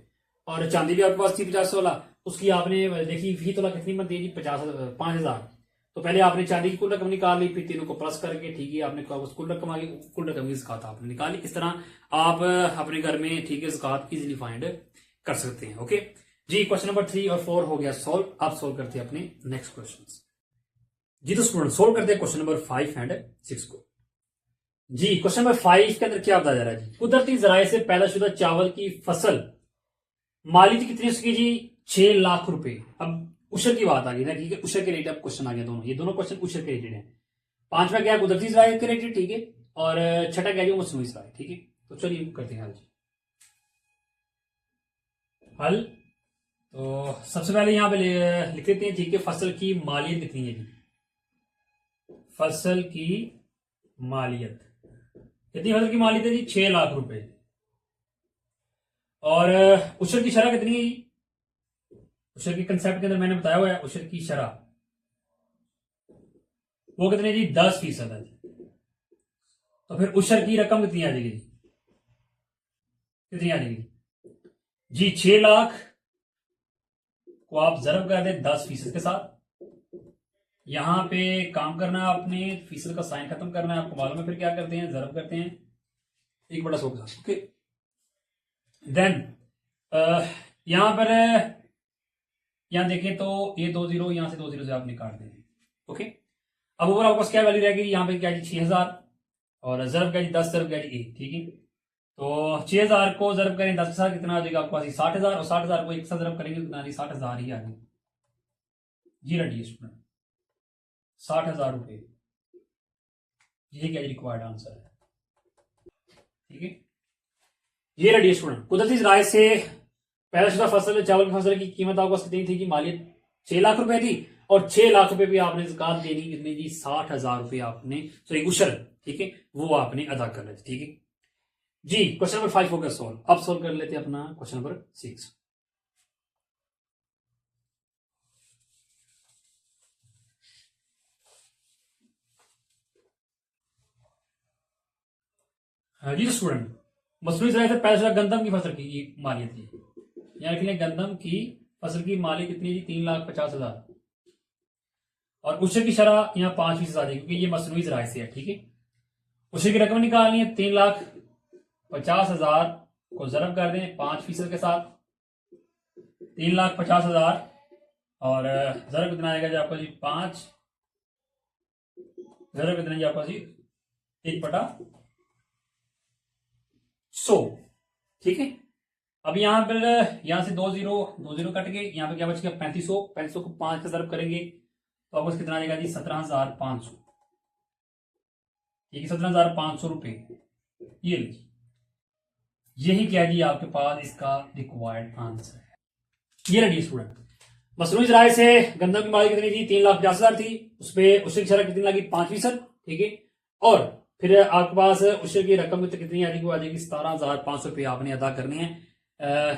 और चांदी भी आपके पास थी 50 तोला, उसकी आपने देखी 20 तोला कितनी बनती है जी, 5,000। तो पहले आपने चांदी की कुल रकम निकाल ली, फिर तीनों को प्लस करके, ठीक है, आपने कुल रकम आ गई, कुल रकम की ज़कात आपने निकाली। इस तरह आप अपने घर में, ठीक है, ज़कात इजीली फाइंड कर सकते हैं। ओके जी, क्वेश्चन नंबर 3 और 4 हो गया सॉल्व। आप सॉल्व करते हैं अपने नेक्स्ट क्वेश्चन जी। तो स्टूडेंट सोल्व करते हैं क्वेश्चन नंबर 5 एंड 6 को जी। क्वेश्चन नंबर 5 के अंदर क्या बताया जा रहा है जी, कुदरती जराये से पैदाशुदा चावल की फसल मालियत कितनी उसकी जी, 6 लाख रुपए। अब उशर की बात आ गई ना, ठीक है, उशर के रेट अब क्वेश्चन आ गया, दोनों ये दोनों क्वेश्चन उशर के रेटेड है। पांचवा क्या है, कुदरती जराये के रेटेड, ठीक है, और छठा क्या है, मसनूई जराये, ठीक है। तो चलिए करते हैं हल जी। हल तो सबसे पहले यहां पे लिख लेते हैं, ठीक है, फसल की मालियत कितनी है जी, फसल की मालियत कितनी, फसल की मालियत है जी 6 लाख रुपए। और उशर की शरह कितनी है जी, उशर के कंसेप्ट के अंदर मैंने बताया हुआ है, उशर की शरह वो कितनी है जी, 10% है जी। तो फिर उशर की रकम कितनी आ जाएगी जी, कितनी आ जाएगी जी, 6 लाख को आप जरब कर दे 10% के साथ। यहां पे काम करना है आपने, फीसद का साइन खत्म करना है, आपको मालूम है, फिर क्या करते हैं, जरब करते हैं 1/100 के साथ। ओके देन यहां पर यहां देखें तो ये 2 जीरो, यहां से 2 जीरो से आप निकाल देंगे। ओके अब ऊपर आपके पास क्या वैल्यू रहेगी, यहां पे क्या जी 6,000, और जरब क्या जी 10, जरब क्या जी 1, ठीक है। तो 6,000 को जरब करें 10 के साथ, कितना आ जाएगा आपके पास 60,000, और 60,000 को एक साथ जरब करेंगे कितना, 60,000 ही आ जाएगा जी। रडिए स्टूडेंट 60,000 रुपए, ये क्या रिक्वायर्ड आंसर है, ठीक है। ये रडिए स्टूडेंट, कुदरती जराये से पैदाशुदा फसल चावल की फसल की कीमत आपको कितनी थी जी, मालियत 6 लाख रुपए थी, और 6 लाख रुपए भी आपने ज़कात देनी कितनी जी, 60,000 रुपए आपने, सॉरी उशर, ठीक है, वो आपने अदा करना है, ठीक है जी। क्वेश्चन नंबर 5 हो गया सॉल्व। अब सॉल्व कर लेते हैं अपना क्वेश्चन नंबर 6 जी। स्टूडेंट मसरूई जराये से पैदाशुदा गंदम की फसल की मालियत थी, यानी कि गंदम की फसल की मालियत कितनी जी, 3,50,000, और उशर की शरह यहाँ 5% आ जाएगी, क्योंकि ये मसनूई जराये से है, ठीक है। उशर की रकम निकालनी है, 3,50,000 को जरब कर दें 5% के साथ, 3,50,000, और जरब कितना आएगा जी आपका जी 5, जरब कितना जी आपका जी 1/100, ठीक है। अब यहां पर यहां से 2 जीरो, 2 जीरो कट गए, यहां पे क्या बच गया 3500, 3500 को 5 का जरब करेंगे तो आपको कितना आएगा जी 17,500, ठीक है, 17,500 रुपए। ये लीजिए, यही क्या जी आपके पास इसका रिक्वायर्ड आंसर है। ये रही स्टूडेंट, मसरूई जराये से गंदम की मालियत कितनी थी, 3,50,000 थी, उसपे उशर की शरह कितनी लगी 5%, ठीक है। और फिर आपके पास उशर की रकम कितनी आ जाएगी, वो आ जाएगी 17,500 रुपये आपने अदा करने हैं।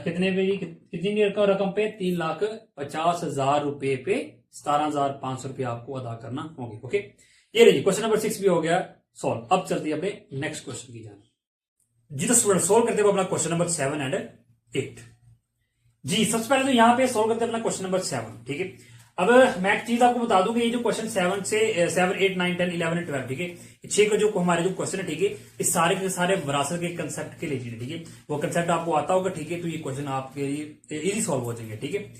कितने पे, कितनी रकम पे, 3,50,000 रुपए पे 17,500 रुपये आपको अदा करना होंगे। ओके ये रही क्वेश्चन नंबर 6 भी हो गया सॉल्व। अब चलते हैं अपने नेक्स्ट क्वेश्चन की जान जी। तो स्टूडेंट सोल्व करते हुए अपना क्वेश्चन नंबर 7 एंड 8 जी। सबसे पहले तो यहां पे सोल्व करते हैं अपना क्वेश्चन नंबर 7, ठीक है। अब मैं एक चीज आपको बता दूं कि ये जो क्वेश्चन 7 से 7, 8, 9, 10, 11 एंड 12, ठीक है, 6 का जो हमारे जो क्वेश्चन है, ठीक है, इस सारे के सारे विरासत के कंसेप्ट के लिए, ठीक है, वो कंसेप्ट आपको आता होगा, ठीक है, तो ये क्वेश्चन आपके लिए इजी सॉल्व हो जाएंगे, ठीक है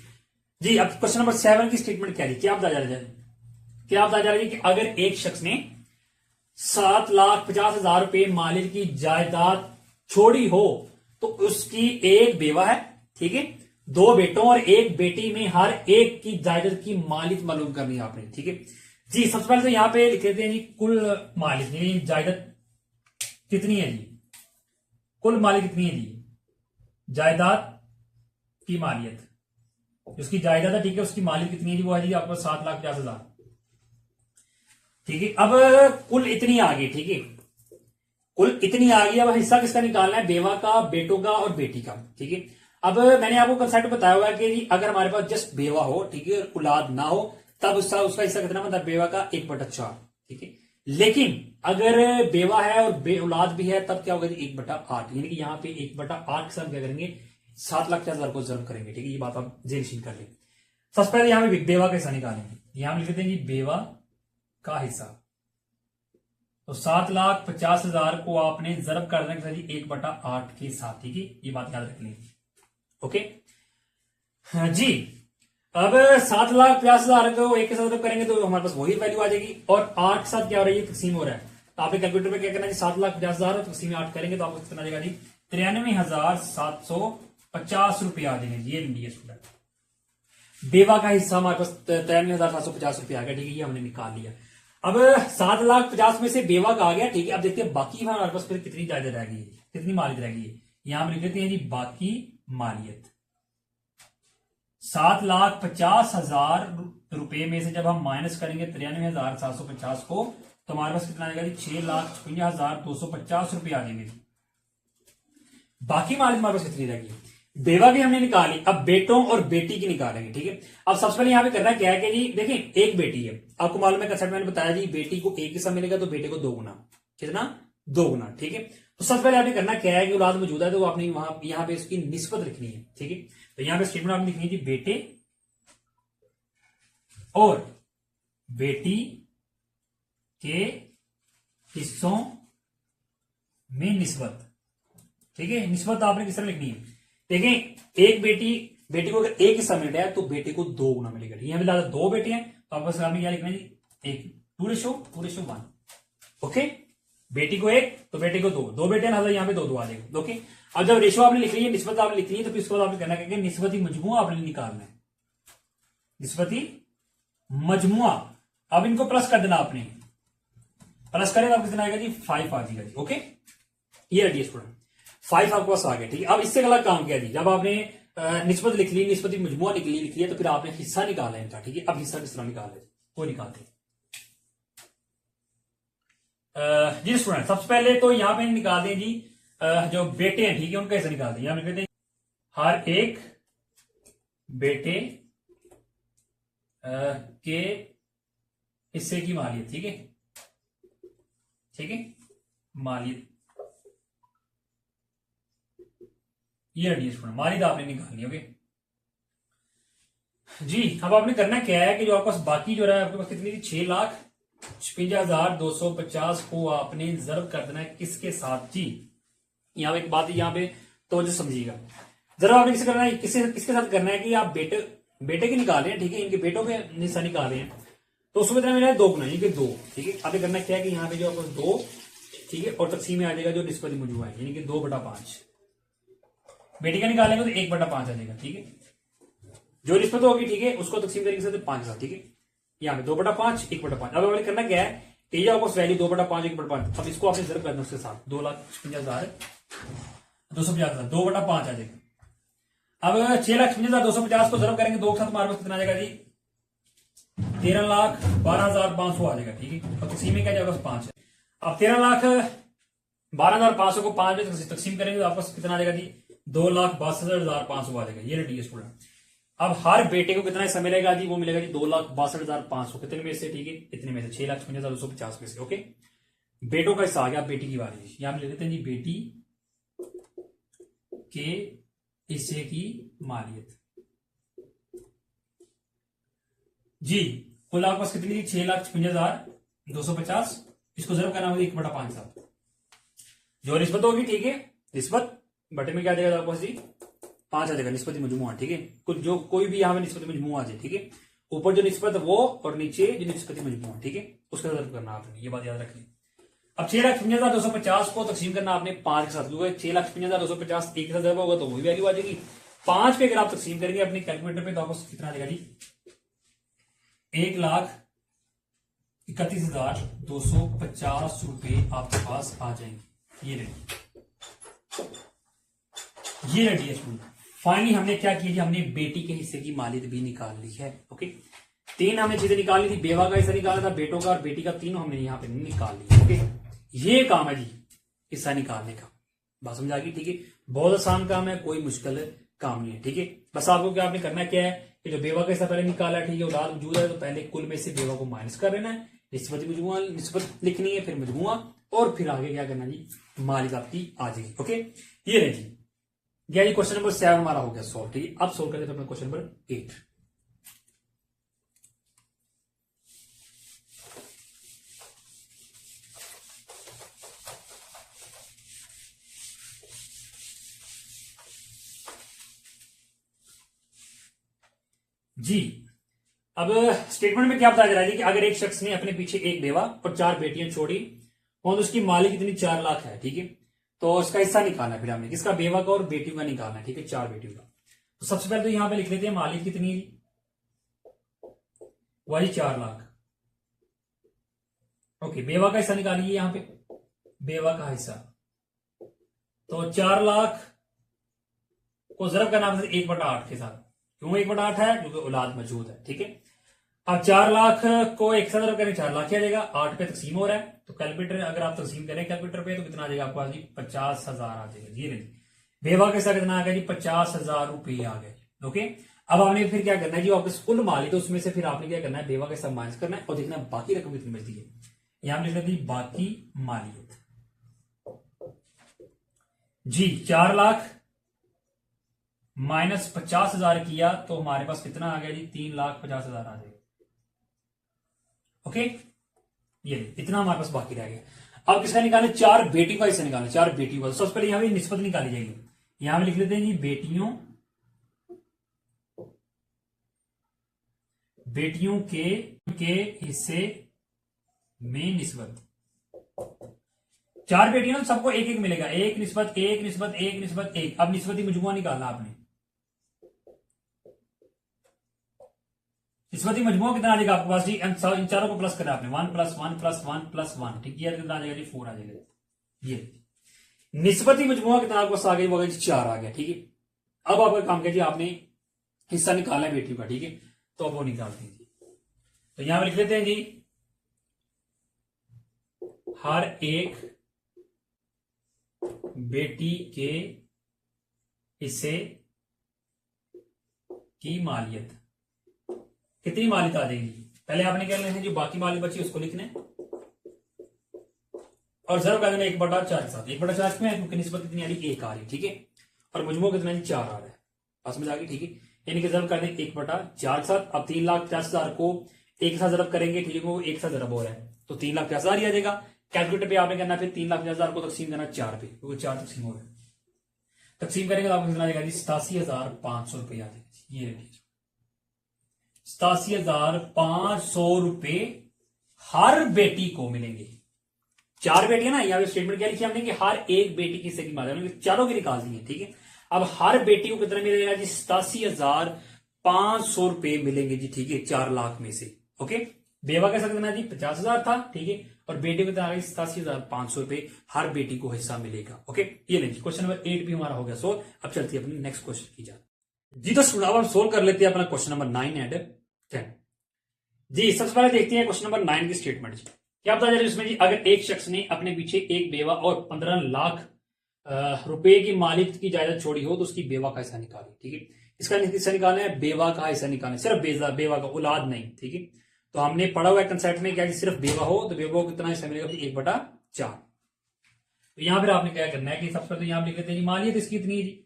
जी। अब क्वेश्चन नंबर 7 की स्टेटमेंट क्या है, क्या बताया जा रहा है, क्या बताया जा रहा है कि अगर एक शख्स ने 7,50,000 रुपए मालिक की जायदाद छोड़ी हो तो उसकी एक बेवा है, ठीक है, 2 बेटों और 1 बेटी में हर एक की जायदाद की मालिक मालूम करनी है आपने, ठीक है जी। सबसे पहले तो यहां पे लिख लेते हैं जी कुल मालिक, यानी जायदाद कितनी है जी, कुल मालिक कितनी है जी, जायदाद की मालियत, उसकी जायदाद है, ठीक है, उसकी मालिक कितनी है जी, वो है जी आपको 7,50,000, ठीक है। अब कुल इतनी आ गई, ठीक है, कुल इतनी आ गई। अब हिस्सा किसका निकालना है, बेवा का, बेटों का और बेटी का, ठीक है। अब मैंने आपको कंसेप्ट बताया हुआ है कि अगर हमारे पास जस्ट बेवा हो, ठीक है, औलाद ना हो, तब उसका हिस्सा कितना बनता है, बेवा का 1/4, ठीक है। लेकिन अगर बेवा है और बे औलाद भी है तब क्या होगा जी 1/8, यानी कि यहाँ पे 1/8 के साथ क्या करेंगे 7,50,000 को जर्व करेंगे। ठीक है, ये बात आप जेनिशिन कर लें। सबसे पहले यहाँ पे बेवा का हिस्सा निकालेंगे, यहां लिख देते हैं जी बेवा का हिस्सा। तो 7,50,000 को आपने जर्ब कर देना जी 1/8 के साथ। ठीक है, ये बात याद रख लेंगे। ओके हाँ जी, अब 7,50,000 को एक के साथ करेंगे तो हमारे पास वही वैल्यू आ जाएगी, और 8 के साथ क्या हो रहा है ये तकसीम हो रहा है। तो आपने कैलकुलेटर पे क्या करना है, 7,50,000 तकसीम में 8 करेंगे तो आपको कितना आ जाएगा जी 93,750 रुपया आ जाएंगे। ये लीजिए स्टूडेंट, बेवा का हिस्सा हमारे पास 93,750 रुपया आ गया। ठीक है, ये हमने निकाल लिया। अब 7,50,000 में से बेवा का आ गया। ठीक है, अब देखते हैं बाकी हमारे पास फिर कितनी जायदाद रह गई है, कितनी मालियत रह गई है। यहां हम लिख देते हैं जी बाकी मालियत। 7,50,000 रुपए में से जब हम माइनस करेंगे 93,750 को तो हमारे पास कितना आएगा जी 6,56,250 रुपए आ जाएंगे। बाकी मालियत हमारे पास कितनी रहेगी, बेवा भी हमने निकाली, अब बेटों और बेटी की निकालेंगे। ठीक है, अब सबसे पहले यहां पे करना क्या है कि जी देखिए एक बेटी है, आपको मालूम है कंसेप्ट मैंने बताया जी बेटी को एक हिस्सा मिलेगा तो बेटे को 2 गुना, कितना 2 गुना। ठीक है, तो सबसे पहले आपने करना क्या है कि औलाद मौजूद है तो आपने वहां यहां पे इसकी निस्बत लिखनी है। ठीक है, तो यहां पे स्टेटमेंट आपने लिखनी है जी बेटे और बेटी के हिस्सों में निस्बत। ठीक है, निस्बत आपने किस तरह लिखनी है, देखें एक बेटी को अगर एक हिस्सा मिल रहा है तो बेटे को 2 गुना मिलेगा। यहां पे ज्यादा 2 बेटे हैं तो आपको सामने क्या लिखना है जी एक 2:1। ओके, बेटी को 1 तो बेटे को 2 बेटे ना, यहाँ पे 2 आ जाएगा। ओके, अब जब रेशो आपने लिख ली है, निस्बत आपने लिखनी है, तो फिर इसके बाद आपने करना है निस्बती मजमुआ आपने निकालना है, निस्बती मजमुआ। अब इनको प्लस कर देना, आपने प्लस करें तो कितना आएगा जी 5 आ जाएगा जी। ओके, ये रेडी स्टूडेंट 5 आपके पास आ गया। ठीक है, अब इससे अलग काम किया जी, जब आपने निस्बत लिख ली, निस्बती मजमुआ लिख लिया तो फिर आपने हिस्सा निकाला इनका। ठीक है, अब हिस्सा किस तरह निकाले वो निकालते हैं जी स्टूडेंट। सबसे पहले तो यहां पे निकाल दें जी जो बेटे हैं, ठीक है, उनका हिस्सा निकाल दें। यहां लिखते हैं हर एक बेटे के हिस्से की मालियत। ठीक है, ठीक है, मालियत ये रेडी स्टूडेंट, मालियत आपने निकालनी। ओके जी, अब आपने करना क्या है कि जो आपके पास बाकी जो रहा है आपके पास कितनी थी 6,56,250 को आपने जर्ब कर देना है किसके साथ जी। यहां पे एक बात है, यहां पे तो जो समझिएगा जरा आपने किसे करना है, किसके साथ करना है कि आप बेटे के निकाल रहे हैं। ठीक है, इनके बेटों के हिस्सा निकाल रहे हैं तो उसमें इतना मिला है 2 गुना, यानी कि 2। ठीक है, आपने करना क्या है कि यहाँ पे जो आपको 2, ठीक है, और तकसीम में आ जाएगा जो निस्बती मजमुआ है, यानी कि 2/5। बेटी का निकालेंगे तो 1/5 आ जाएगा। ठीक है, जो निस्बत होगी, ठीक है, उसको तकसीम करेंगे 5 के साथ। ठीक है, यहाँ पे 2/5 1/5। अब आपने करना क्या है कि आपको वैल्यू 2/5 1/5, अब इसको आपने जरूर करना उसके साथ 2,56,250 2/5 आ जाएगा। अब 6,56,250 को जरूर करेंगे 2 के साथ, हमारे पास कितना आ जाएगा जी 13,12,500 आ जाएगा। ठीक है, अब तकसीम में क्या जाएगा 5 है। अब 13,12,500 को 5 में तकसीम करेंगे तो आपको कितना आ जाएगा जी 2,62,500 आ जाएगा। ये रेडी है स्टूडेंट। अब हर बेटे को कितना हिस्सा मिलेगा जी, वो मिलेगा जी 2,62,500। कितने में से, ठीक है, इतने में से 6,56,250 में से। ओके, बेटों का हिस्सा आ गया, बेटी की बारी। यहां लिख देते हैं जी बेटी के हिस्से की मालियत जी। कुल आपके पास कितनी थी 6,56,250, इसको जरूर करना होगा 1/5 साथ जो निस्बत होगी। ठीक है, निस्बत बटे में क्या आ जाएगा आपके पास जी 5 आ जाएगा, निस्बती मजमुआ। ठीक है, कुछ जो कोई भी यहाँ पे निस्बती मजमुआ आ जाए। ठीक है, ऊपर जो निस्बत वो और नीचे जो निस्बती मजमुआ। ठीक है, उसका जरूर करना आपने, ये बात याद रखनी। अब 6,56,250 को तकसीम करना आपने 5 के साथ, क्योंकि 6,56,250 एक के साथ जब होगा तो वही वैल्यू आ जाएगी। 5 पे अगर आप तकसीम करेंगे अपने कैलकुलेटर पे तो आपको कितना आ जाएगा जी 1,31,250 रुपए आपके पास आ जाएंगे। ये रेडी है स्टूडेंट। फाइनली हमने क्या किया, हमने बेटी के हिस्से की मालियत भी निकाल ली है। ओके, 3 हमने चीजें निकाली थी, बेवा का हिस्सा निकाला था, बेटों का और बेटी का, तीनों हमने यहाँ पे निकाल लिया। ओके, ये काम है जी हिस्सा निकालने का, बात समझ आ गई। ठीक है, बहुत आसान काम है, कोई मुश्किल काम नहीं है। ठीक है, बस आपको क्या आपने करना क्या है कि जो बेवा का हिस्सा पहले निकाला है, ठीक है, औलाद मौजूद है तो पहले कुल में से बेवा को माइनस कर लेना है, निस्बती मजमुआ निस्बत लिखनी है, फिर मजमुआ, और फिर आगे क्या करना जी, मालिक आपकी आ जाएगी। ओके, ये रहे जी, गया जी क्वेश्चन नंबर 7 हमारा हो गया सॉल्व। ठीक है, अब सॉल्व करते हैं अपना क्वेश्चन नंबर 8। जी, अब स्टेटमेंट में क्या बताया जा रहा है कि अगर एक शख्स ने अपने पीछे एक बेवा और 4 बेटियां छोड़ी और उसकी मालिक कितनी 4 लाख है। ठीक है, तो उसका हिस्सा निकालना है, फिर हमने किसका, बेवा का और बेटियों का निकालना है। ठीक है, 4 बेटियों का। तो सबसे पहले तो यहां पे लिख लेते हैं मालिक कितनी है, वही 4 लाख। ओके, बेवा का हिस्सा निकालिए यहां पे, बेवा का हिस्सा, तो 4 लाख को जरब करना है 1/8 के साथ। क्यों 1/8 है, क्योंकि औलाद मौजूद है। ठीक है, अब 4 लाख को एक साथ जरब करें 4 लाख आ जाएगा, 8 पे तकसीम हो रहा है, तो कैलकुलेटर अगर आप तकसीम करें कैलकुलेटर पे तो कितना आ जाएगा आपको जी, 50,000 आ जाएगा। जी नहीं, बेवा के साथ कितना आ गया जी, 50,000 रुपये आ गए। ओके, अब आपने फिर क्या करना है जी, आपके कुल माल, तो उसमें से फिर आपने क्या करना है, बेवा के साथ माइनस करना है और देखना है बाकी रकम कितनी बचती है। यहां लिख लेते हैं बाकी मालियत जी, 4 लाख माइनस 50,000 किया तो हमारे पास कितना आ गया जी, 3,50,000 आ जाएगा। ओके, ये इतना हमारे पास बाकी रह गया। अब किसका निकालें, 4 बेटियों का हिस्सा निकालें, 4 बेटियों का। सबसे पहले यहां पे निस्बत निकाली जाएगी, यहां पे लिख लेते हैं जी बेटियों के हिस्से में निस्बत। 4 बेटियां तो सबको एक एक मिलेगा, एक निस्बत एक निस्बत एक निस्बत एक। अब निस्बती मजमुआ निकालना आपने, निस्बती मजमुआ कितना आ जाएगा आपके पास जी, इन चारों को प्लस करना आपने, 1 + 1 + 1 + 1। ठीक है, कितना आ जाएगा जी, 4 आ जाएगा। ये निस्बती मजमुआ कितना आपके पास आ गया, वो जी 4 आ गया। ठीक है, अब आपका काम क्या जी, आपने हिस्सा निकालना है बेटियों का। ठीक है, तो अब वो निकालते हैं जी, तो यहां पर लिख लेते हैं जी, हर एक बेटी के हिस्से की मालियत, कितनी मालियत आ जाएगी। पहले आपने क्या लेना है, जो बाकी मालियत बची उसको लिखना है और जरूर कर देना 1/4 के साथ। 1/4 में क्योंकि निस्बत कितनी आ रही, 1 आ रही। ठीक है, और मजमू कितना 4 आ रहा है, पास में जाके। ठीक है, यानी कि जरूर कर दें 1/4 के साथ। अब 3,50,000 को एक साथ जरब करेंगे। ठीक है, वो एक साथ जरब हो रहा है तो 3,50,000 ही आ जाएगा। कैलकुलेटर पे आपने करना, फिर 3,50,000 को तकसीम करना 4 पे, क्योंकि 4 तकसीम हो रहा है। तकसीम करेंगे तो आपको कितना आ जाएगा जी, 87,500 रुपये आ जाएगा। ये 87,500 रुपये हर बेटी को मिलेंगे। 4 बेटियां ना, यहाँ पे स्टेटमेंट क्या लिखी हमने कि हर एक बेटी की हिस्से की मात्रा, चारों की निकाल दी है। ठीक है, अब हर बेटी को कितना मिलेगा जी, 87,500 रुपये मिलेंगे जी। ठीक है, 4 लाख में से। ओके, बेवा का कितना जी, 50,000 था। ठीक है, और बेटी को कितना 87,500 रुपये हर बेटी को हिस्सा मिलेगा। ओके, ये नहीं, क्वेश्चन नंबर 8 भी हमारा हो गया सोल्व। अब चलती है अपनी नेक्स्ट क्वेश्चन की जाए जी। तो स्टूडेंट अब हम सोल्व कर लेते हैं अपना क्वेश्चन नंबर 9 एंड 10 जी। सबसे पहले देखते हैं क्वेश्चन नंबर 9 की स्टेटमेंट। क्या बताया जा रहा है इसमें जी, अगर एक शख्स ने अपने पीछे एक बेवा और 15 लाख रुपए की मालिक की जायदाद छोड़ी हो तो उसकी बेवा का हिस्सा निकाले। ठीक है, इसका हिस्सा निकालना है, बेवा का हिस्सा निकालना है, सिर्फ बेवा का, औलाद नहीं। ठीक है, तो हमने पढ़ा हुआ है कंसेप्ट में क्या, सिर्फ बेवा हो तो बेवा को कितना हिस्सा मिलेगा, 1/4। तो यहां फिर आपने क्या करना है कि सबसे पहले तो यहां लिख लेते हैं जी, मालियत इसकी इतनी है जी,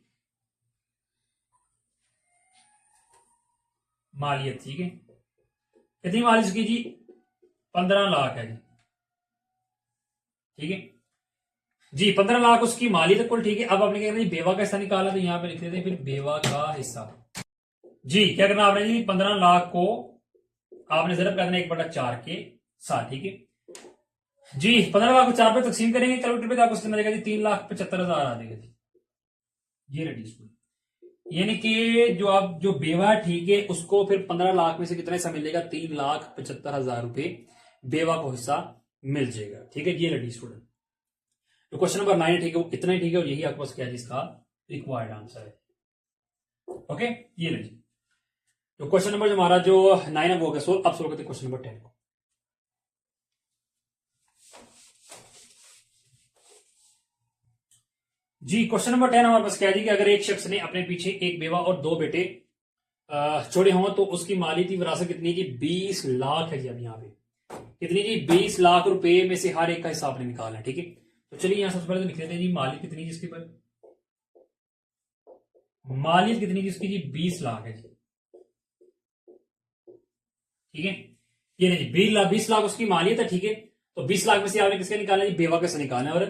मालियत। ठीक है, कितनी मालियत इसकी जी, 15 लाख है जी। ठीक है जी, 15 लाख उसकी मालियत कुल। ठीक है, अब आपने क्या करना है, बेवा का हिस्सा निकाला, तो यहां पे लिख देते हैं फिर बेवा का हिस्सा जी। क्या करना आपने जी, 15 लाख को आपने जरब करना 1/4 के साथ। ठीक है जी, 15 लाख को 4 पे तकसीम करेंगे कैलकुलेटर पे तो आपको कितना जाएगा जी, 3,75,000 आ जाएगा जी। ये रेडी स्कूल, यानी कि जो बेवा, ठीक है, उसको फिर 15 लाख में से कितना हिस्सा मिलेगा, 3,75,000 रुपए बेवा को हिस्सा मिल जाएगा। ठीक है, ये रेडी स्टूडेंट, तो क्वेश्चन नंबर 9 ठीक है, वो इतना ही ठीक है, और यही आपके पास क्या है जिसका रिक्वायर्ड आंसर है। ओके, ये लीजिए, तो क्वेश्चन नंबर जो हमारा जो 9 है वो हो गया सोल्व। अब सोल्व करते हैं क्वेश्चन नंबर 10 को जी। क्वेश्चन नंबर 10 हमारे पास क्या है जी, कि अगर एक शख्स ने अपने पीछे एक बेवा और 2 बेटे छोड़े हों तो उसकी मालियती विरासत कितनी की, 20 लाख है जी। अब यहाँ पे कितनी जी 20 लाख रुपए में से हर एक का हिस्सा आपने निकालना है। ठीक है, तो चलिए यहां सबसे पहले तो लिख लेते हैं जी मालियत कितनी जिसके पर, मालियत कितनी जिसकी जी 20 लाख है जी। ठीक है, ये नहीं 20 लाख उसकी मालियत है। ठीक है, तो 20 लाख में से आपने किसका निकालना है जी, बेवा का निकालना है और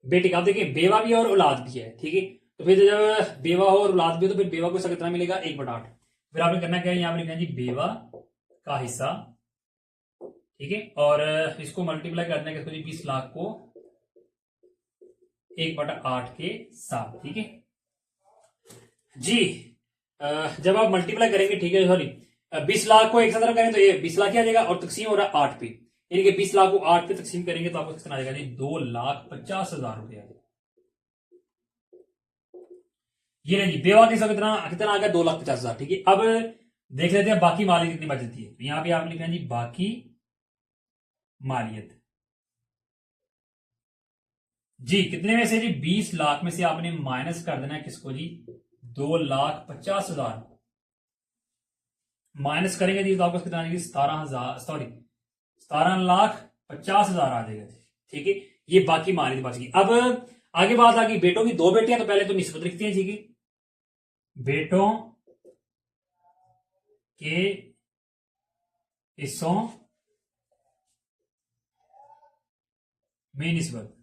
बेटे का। आप देखिए बेवा भी है और औलाद भी है। ठीक है, तो फिर जब बेवा हो और औलाद भी हो तो फिर बेवा को हिस्सा कितना मिलेगा, 1/8। फिर आपने करना क्या है, यहाँ पे लिखना है जी बेवा का हिस्सा। ठीक है, और इसको मल्टीप्लाई करना है किसको जी, 20 लाख को 1/8 के साथ। ठीक है जी, जब आप मल्टीप्लाई करेंगे, ठीक है सॉरी 20 लाख को एक साथ करें तो ये 20 लाख ही आ जाएगा और तकसीम हो रहा है 8 पे, यानी कि 20 लाख को 8 पे तकसीम करेंगे तो आपको कितना आ जाएगा जी, 2,50,000 रुपया। ये नहीं जी बेवा के साथ कितना कितना आ गया, 2,50,000। ठीक है, अब देख लेते हैं बाकी मालियत कितनी बचती है। तो यहां पे आप लिखना है जी बाकी मालियत जी, कितने में से जी, 20 लाख में से आपने माइनस कर देना है किसको जी, 2,50,000 माइनस करेंगे जी तो आपको कितना आ जाएगी, 17,000 सॉरी 17,50,000 आ जाएगा जी। ठीक है, ये बाकी मालियत बच गई। अब आगे बात आ गई बेटों की, 2 बेटियां, तो पहले तो निस्बत लिखते हैं। ठीक है, बेटों के हिस्सों में निस्बत।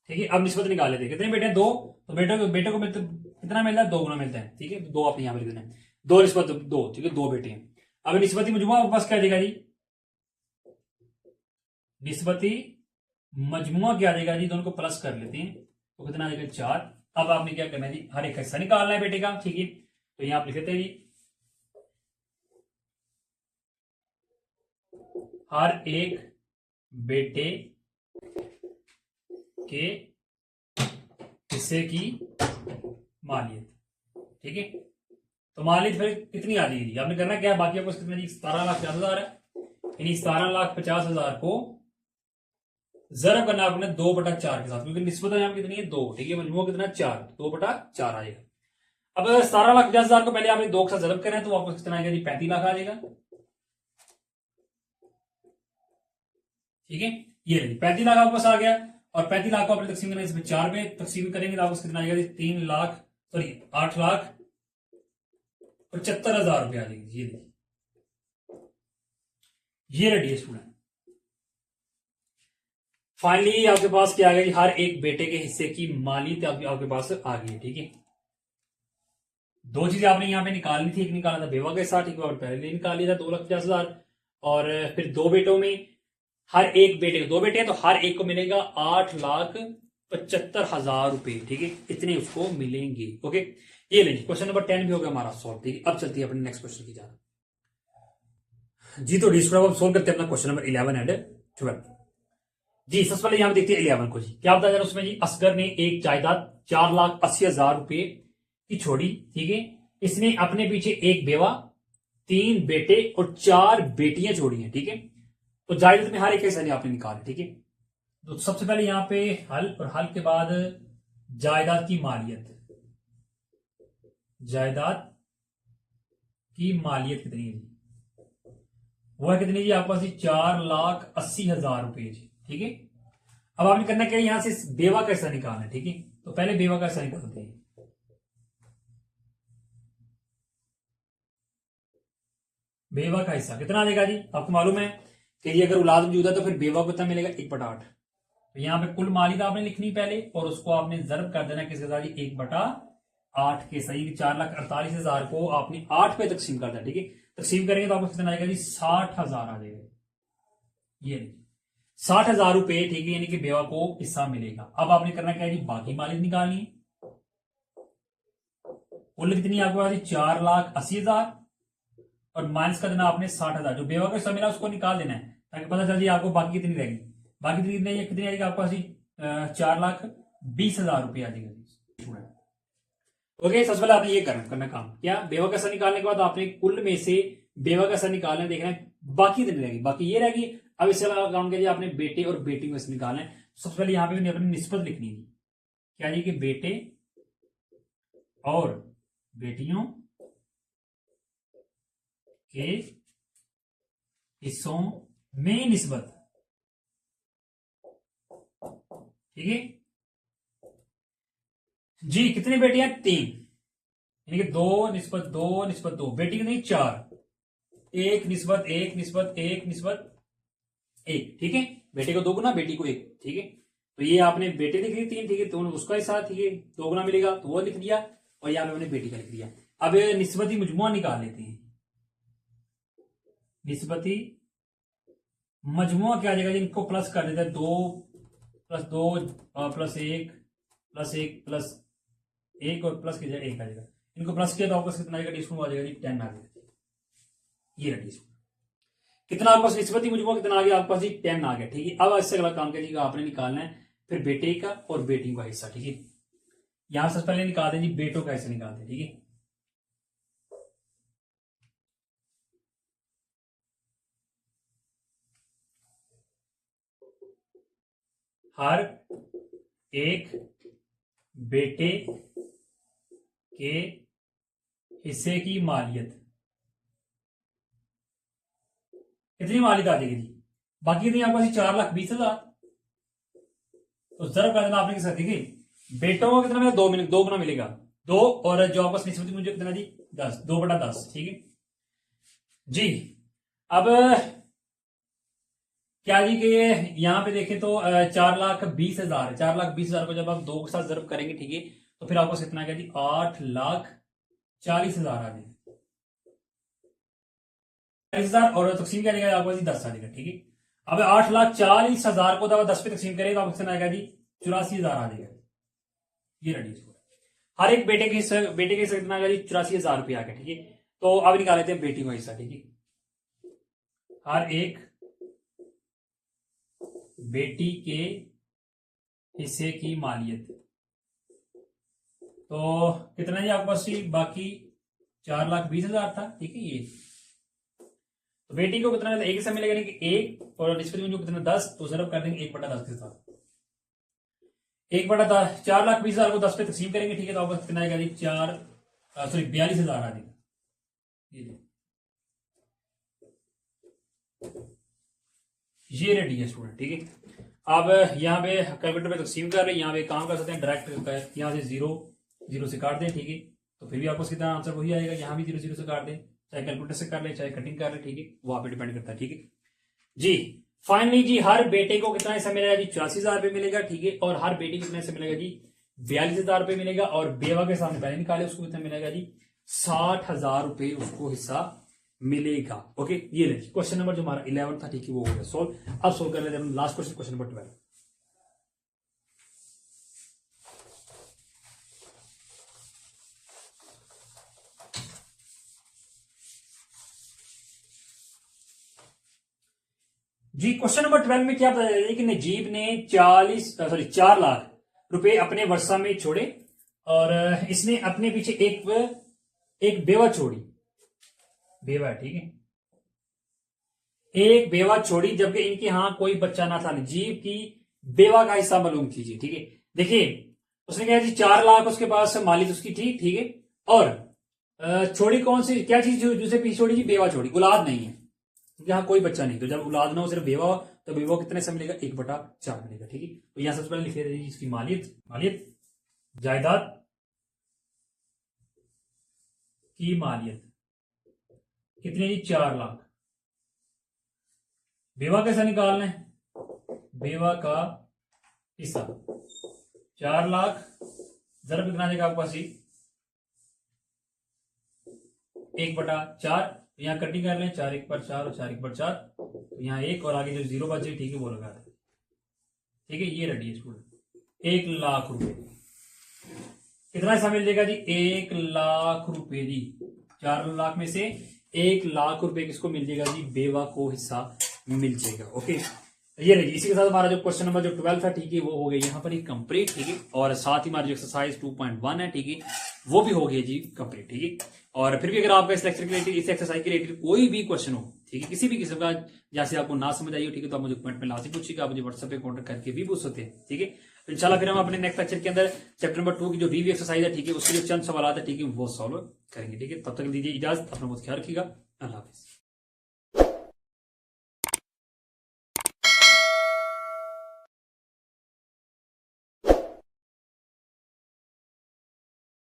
ठीक है, अब निस्बत निकाल लेते हैं, कितने बेटे हैं, 2, तो बेटे को मिलते कितना मिलता है, 2 गुना मिलता है। ठीक है, तो 2 अपने यहां पर लिख देना है, 2 निस्बत 2। ठीक है, 2 बेटे हैं। अब निस्बती मजमुआ बस क्या देगा जी, निस्बती मजमुआ क्या देगा जी, दोनों को प्लस कर लेते हैं तो कितना आ जाएगा, 4। अब आपने क्या करना है जी, हर एक हिस्सा निकालना है बेटे का। ठीक है, तो यहां आप लिख देते हैं जी हर एक बेटे के हिस्से की मालियत। ठीक है, तो मालियत फिर कितनी आ जाएगी, आपने करना क्या है, बाकी आपको कितना जी, 17,50,000 है, यानी 17,50,000 को जरा करना आपने 2/4 के साथ, क्योंकि निस्बत यहाँ पे कितनी है, 2। ठीक है, मजमूआ कितना, 4, 2/4 आएगा। अब 17,50,000 को पहले आपने 2 के साथ जरब करना है तो आपको कितना आएगा जी, 35 लाख आ जाएगा। ठीक है, ये 35 लाख आपके पास आ गया, और 35 लाख को आपने तकसीम करना है इसमें 4 पे तकसीम करेंगे तो आपको कितना आएगा जी, 3 लाख सॉरी 8,75,000 रुपया आ जाएगी। ये देखिए, ये रेडी स्टूडेंट। फाइनली आपके पास क्या आ गया जी, हर एक बेटे के हिस्से की मालियत आपके पास आ गई है। ठीक है, 2 चीजें आपने यहां पे निकालनी थी, एक निकाला था बेवा के साथ, ठीक है, पहले निकाल लिया था 2,50,000, और फिर 2 बेटों में हर एक बेटे को, 2 बेटे हैं तो हर एक को मिलेगा 8,75,000 रुपए। ठीक है, इतने उसको मिलेंगे। ओके, ये लेंगे क्वेश्चन नंबर 10 भी हो गया हमारा सॉल्व। ठीक है, अब चलती है अपने नेक्स्ट क्वेश्चन की जाना जी। तो डिस्ट्रॉ सोल्व करते हैं अपना क्वेश्चन नंबर 11 एंड 12 जी। सबसे पहले यहां पे देखते हैं 11 को जी, क्या बताया जा रहा है उसमें जी, असगर ने एक जायदाद 4,80,000 रुपए की छोड़ी। ठीक है, इसने अपने पीछे एक बेवा, 3 बेटे और 4 बेटियां छोड़ी हैं। ठीक है, तो जायदाद में हर एक हिस्सा आपने निकाला। ठीक है, तो सबसे पहले यहां पे हल, और हल के बाद जायदाद की मालियत, जायदाद की मालियत कितनी है जी, वो है कितनी जी, आपके पास 4,80,000 रुपए जी। ठीक है, अब आपने करना क्या है, यहां से बेवा का हिस्सा निकालना है। ठीक है, तो पहले बेवा का हिस्सा निकालते हैं। बेवा का हिस्सा कितना आ जाएगा जी, आपको मालूम है कि ये अगर औलाद मौजूद है तो फिर बेवा को कितना मिलेगा, 1/8। तो यहां पे कुल मालियत आपने लिखनी पहले और उसको आपने जरब कर देना किसके साथ जी, 1/8 के सही, 4,48,000 को आपने 8 पे तकसीम कर देना। ठीक है, तकसीम करेंगे तो आपको कितना आएगा जी, 60,000 आ जाएगा। ये 60,000 रुपए। ठीक है, यानी कि बेवा को हिस्सा मिलेगा। अब आपने करना क्या है जी, बाकी मालियत निकालनी है। कुल कितनी आपके पास 4,80,000 और माइनस कर देना आपने 60,000, जो बेवा का हिस्सा मिला उसको निकाल देना है ताकि पता चल जाए आपको बाकी कितनी रहेगी। बाकी कितनी आएगी आपके पास 4,20,000 रुपये आ जाएगा। ओके, सबसे पहले आपने ये करना काम क्या, बेवा का हिस्सा निकालने के बाद आपने कुल में से बेवा का हिस्सा निकालना, देखना है बाकी कितनी रहेगी, बाकी ये रहेगी। अब इससे काम कीजिए, आपने बेटे और बेटी में से निकालना है। सबसे पहले यहां पे अपनी निस्बत लिखनी है, क्या जी, कि बेटे और बेटियों के हिस्सों में निस्बत, ठीक है जी। कितनी बेटियां? 3, यानी कि 2 निस्बत 2 बेटी की नहीं 4, 1 निस्बत 1 निस्बत 1 निस्बत 1, ठीक है। बेटे को 2 गुना, बेटी को 1, ठीक है। तो ये आपने बेटे लिख दी 3, ठीक है, तो उसका हिस्सा, ठीक है, 2 गुना मिलेगा तो वो लिख दिया, और यहाँ पे हमने बेटी का लिख दिया। अब निस्बती मजमुआ निकाल लेते हैं। निस्बती मजमुआ क्या आ जाएगा? इनको प्लस कर देते हैं, 2 + 2 + 1 + 1 + 1 और प्लस की जगह 1 आ जाएगा। इनको प्लस किया तो आपको कितना आएगा? टी आ जाएगा जी 10 आ जाएगा। ये रहा टी। कितना आपके पास निस्बती मजमुआ कितना आ गया? आपके पास जी 10 आ गया, ठीक है। अब इससे अगला काम करिएगा, आपने निकालना है फिर बेटे का और बेटी का हिस्सा, ठीक है। यहां सबसे पहले निकाल दें जी बेटों का हिस्सा निकालते हैं, ठीक है। हर एक बेटे के हिस्से की मालियत, कितनी मालियत आ जाएगी जी? बाकी नहीं आपको 4,20,000, तो जरूर कर देना आपने किस देखिए बेटों को कितना मिलेगा? 2 गुना मिलेगा, 2, और जो आपको निस्बत मुझे कितना जी? 10, 2/10, ठीक है जी। अब क्या जी कि यहां पे देखें तो 4,20,000 है। 4,20,000 को जब आप 2 के साथ जरूर करेंगे, ठीक है, तो फिर आपको कितना आएगा जी? 8,40,000 आ जाएगा, 40,000, और तकसीम क्या जाएगा आपको जी? 10 आ जाएगा, ठीक है। अब 8,40,000 को जब 10 पे तकसीम करेगा तो आपको कितना आएगा जी? 84,000 आ जाएगा। ये रेडी, हर एक बेटे के हिस्से कितना आएगा जी? 84,000 रुपया आ गया, ठीक है। तो अब निकाल लेते हैं बेटी का हिस्सा, ठीक है। हर एक बेटी के हिस्से की मालियत, तो कितना जी आपके पास? बाकी 4,20,000 था, ठीक है। ये तो बेटी को कितना? एक हिस्सा मिलेगा, नहीं कि 1, और निस्बत में जो कितना? 10, तो जरूर कर देंगे 1/10 के साथ। 1/10, 4,20,000 को 10 पे तकसीम करेंगे, ठीक है, तो आपको कितना आएगा जी? 42,000 आ जाएगा। ये रेडी है स्टूडेंट, ठीक है। अब यहाँ पे कैलकुलेटर पे तकसीम कर रहे हैं, यहाँ पे काम कर सकते हैं डायरेक्ट, यहाँ से 0 से काट दें, ठीक है, तो फिर भी आपको कितना आंसर वही आएगा। यहाँ भी 0 से काट दें, चाहे कैलकुलेटर से कर ले चाहे कटिंग कर ले, ठीक है, वो आप पे डिपेंड करता है, ठीक है जी। फाइनली जी हर बेटे को कितना हिस्सा मिलेगा जी? 84,000 रुपये मिलेगा, ठीक है। और हर बेटी कितने से मिलेगा जी? 42,000 रुपये मिलेगा। और बेवा के सामने पहले निकाले, उसको कितना मिलेगा जी? 60,000 रुपये उसको हिस्सा मिलेगा। ओके, ये देखिए क्वेश्चन नंबर जो हमारा 11 था, ठीक है, वो हो गया सोल्व। अब सोल्व कर लेते हैं लास्ट क्वेश्चन, क्वेश्चन नंबर 12। जी क्वेश्चन नंबर 12 में क्या बताया जाता है कि नजीब ने 4 लाख रुपए अपने वर्षा में छोड़े, और इसने अपने पीछे एक बेवा छोड़ी, बेवा, ठीक है, एक बेवा छोड़ी, जबकि इनके यहां कोई बच्चा ना था। नजीब की बेवा का हिस्सा मालूम कीजिए, ठीक है। देखिए उसने कहा जी 4 लाख उसके पास मालिक उसकी थी, ठीक है, और छोड़ी कौन सी, क्या चीज जिसे पीछे छोड़ी जी? बेवा छोड़ी, औलाद नहीं है, यहाँ कोई बच्चा नहीं, तो जब औलाद ना हो सिर्फ बेवा हो, तो बेवा कितने से मिलेगा? 1/4 मिलेगा, ठीक है। तो यहां सबसे पहले लिख लेते हैं इसकी मालियत जायदाद की मालियत कितनी जी? 4 लाख। बेवा कैसा निकालना है? बेवा का हिस्सा 4 लाख जरा कितना देगा आपको? 1/4, यहाँ कटिंग कर लें, 4 1/4 और 4 1/4, तो यहाँ 1 और आगे जो 0 बचे, ठीक है, वो लगा दें, ठीक है। ये रेडी है स्टूडेंट। 1 लाख रुपए कितना हिस्सा मिल जाएगा जी? 1 लाख रुपए जी। 4 लाख में से 1 लाख रुपए किसको मिल जाएगा जी? बेवा को हिस्सा मिल जाएगा। ओके, ये रही। इसी के साथ हमारा जो क्वेश्चन नंबर जो 12 था, ठीक है, वो हो गया यहाँ पर ही कंप्लीट, ठीक है। और साथ ही हमारा जो एक्सरसाइज 2.1 है, ठीक है, वो भी हो गया जी कंप्लीट, ठीक है। और फिर भी अगर आपका इस लेक्चर के रिलेटेड, इस एक्सरसाइज के रिलेटेड कोई भी क्वेश्चन हो, ठीक है, किसी भी किस्म का, जैसे आपको ना समझ आई हो, ठीक है, तो आप मुझे कमेंट में लाजमी पूछिएगा, आप मुझे व्हाट्सएप पे कॉन्टेक्ट करके भी पूछ सकते हैं, ठीक है। तो इंशाल्लाह फिर हम अपने नेक्स्ट लेक्चर के अंदर चैप्टर नंबर 2 की जो रिव्यू एक्सरसाइज है, ठीक है, उसके जो चंद सवाल है, ठीक है, वो सॉल्व करेंगे, ठीक है। तब तक दीजिए इजाजत, अपना बहुत ख्याल रखिएगा, अल्लाह हाफिज।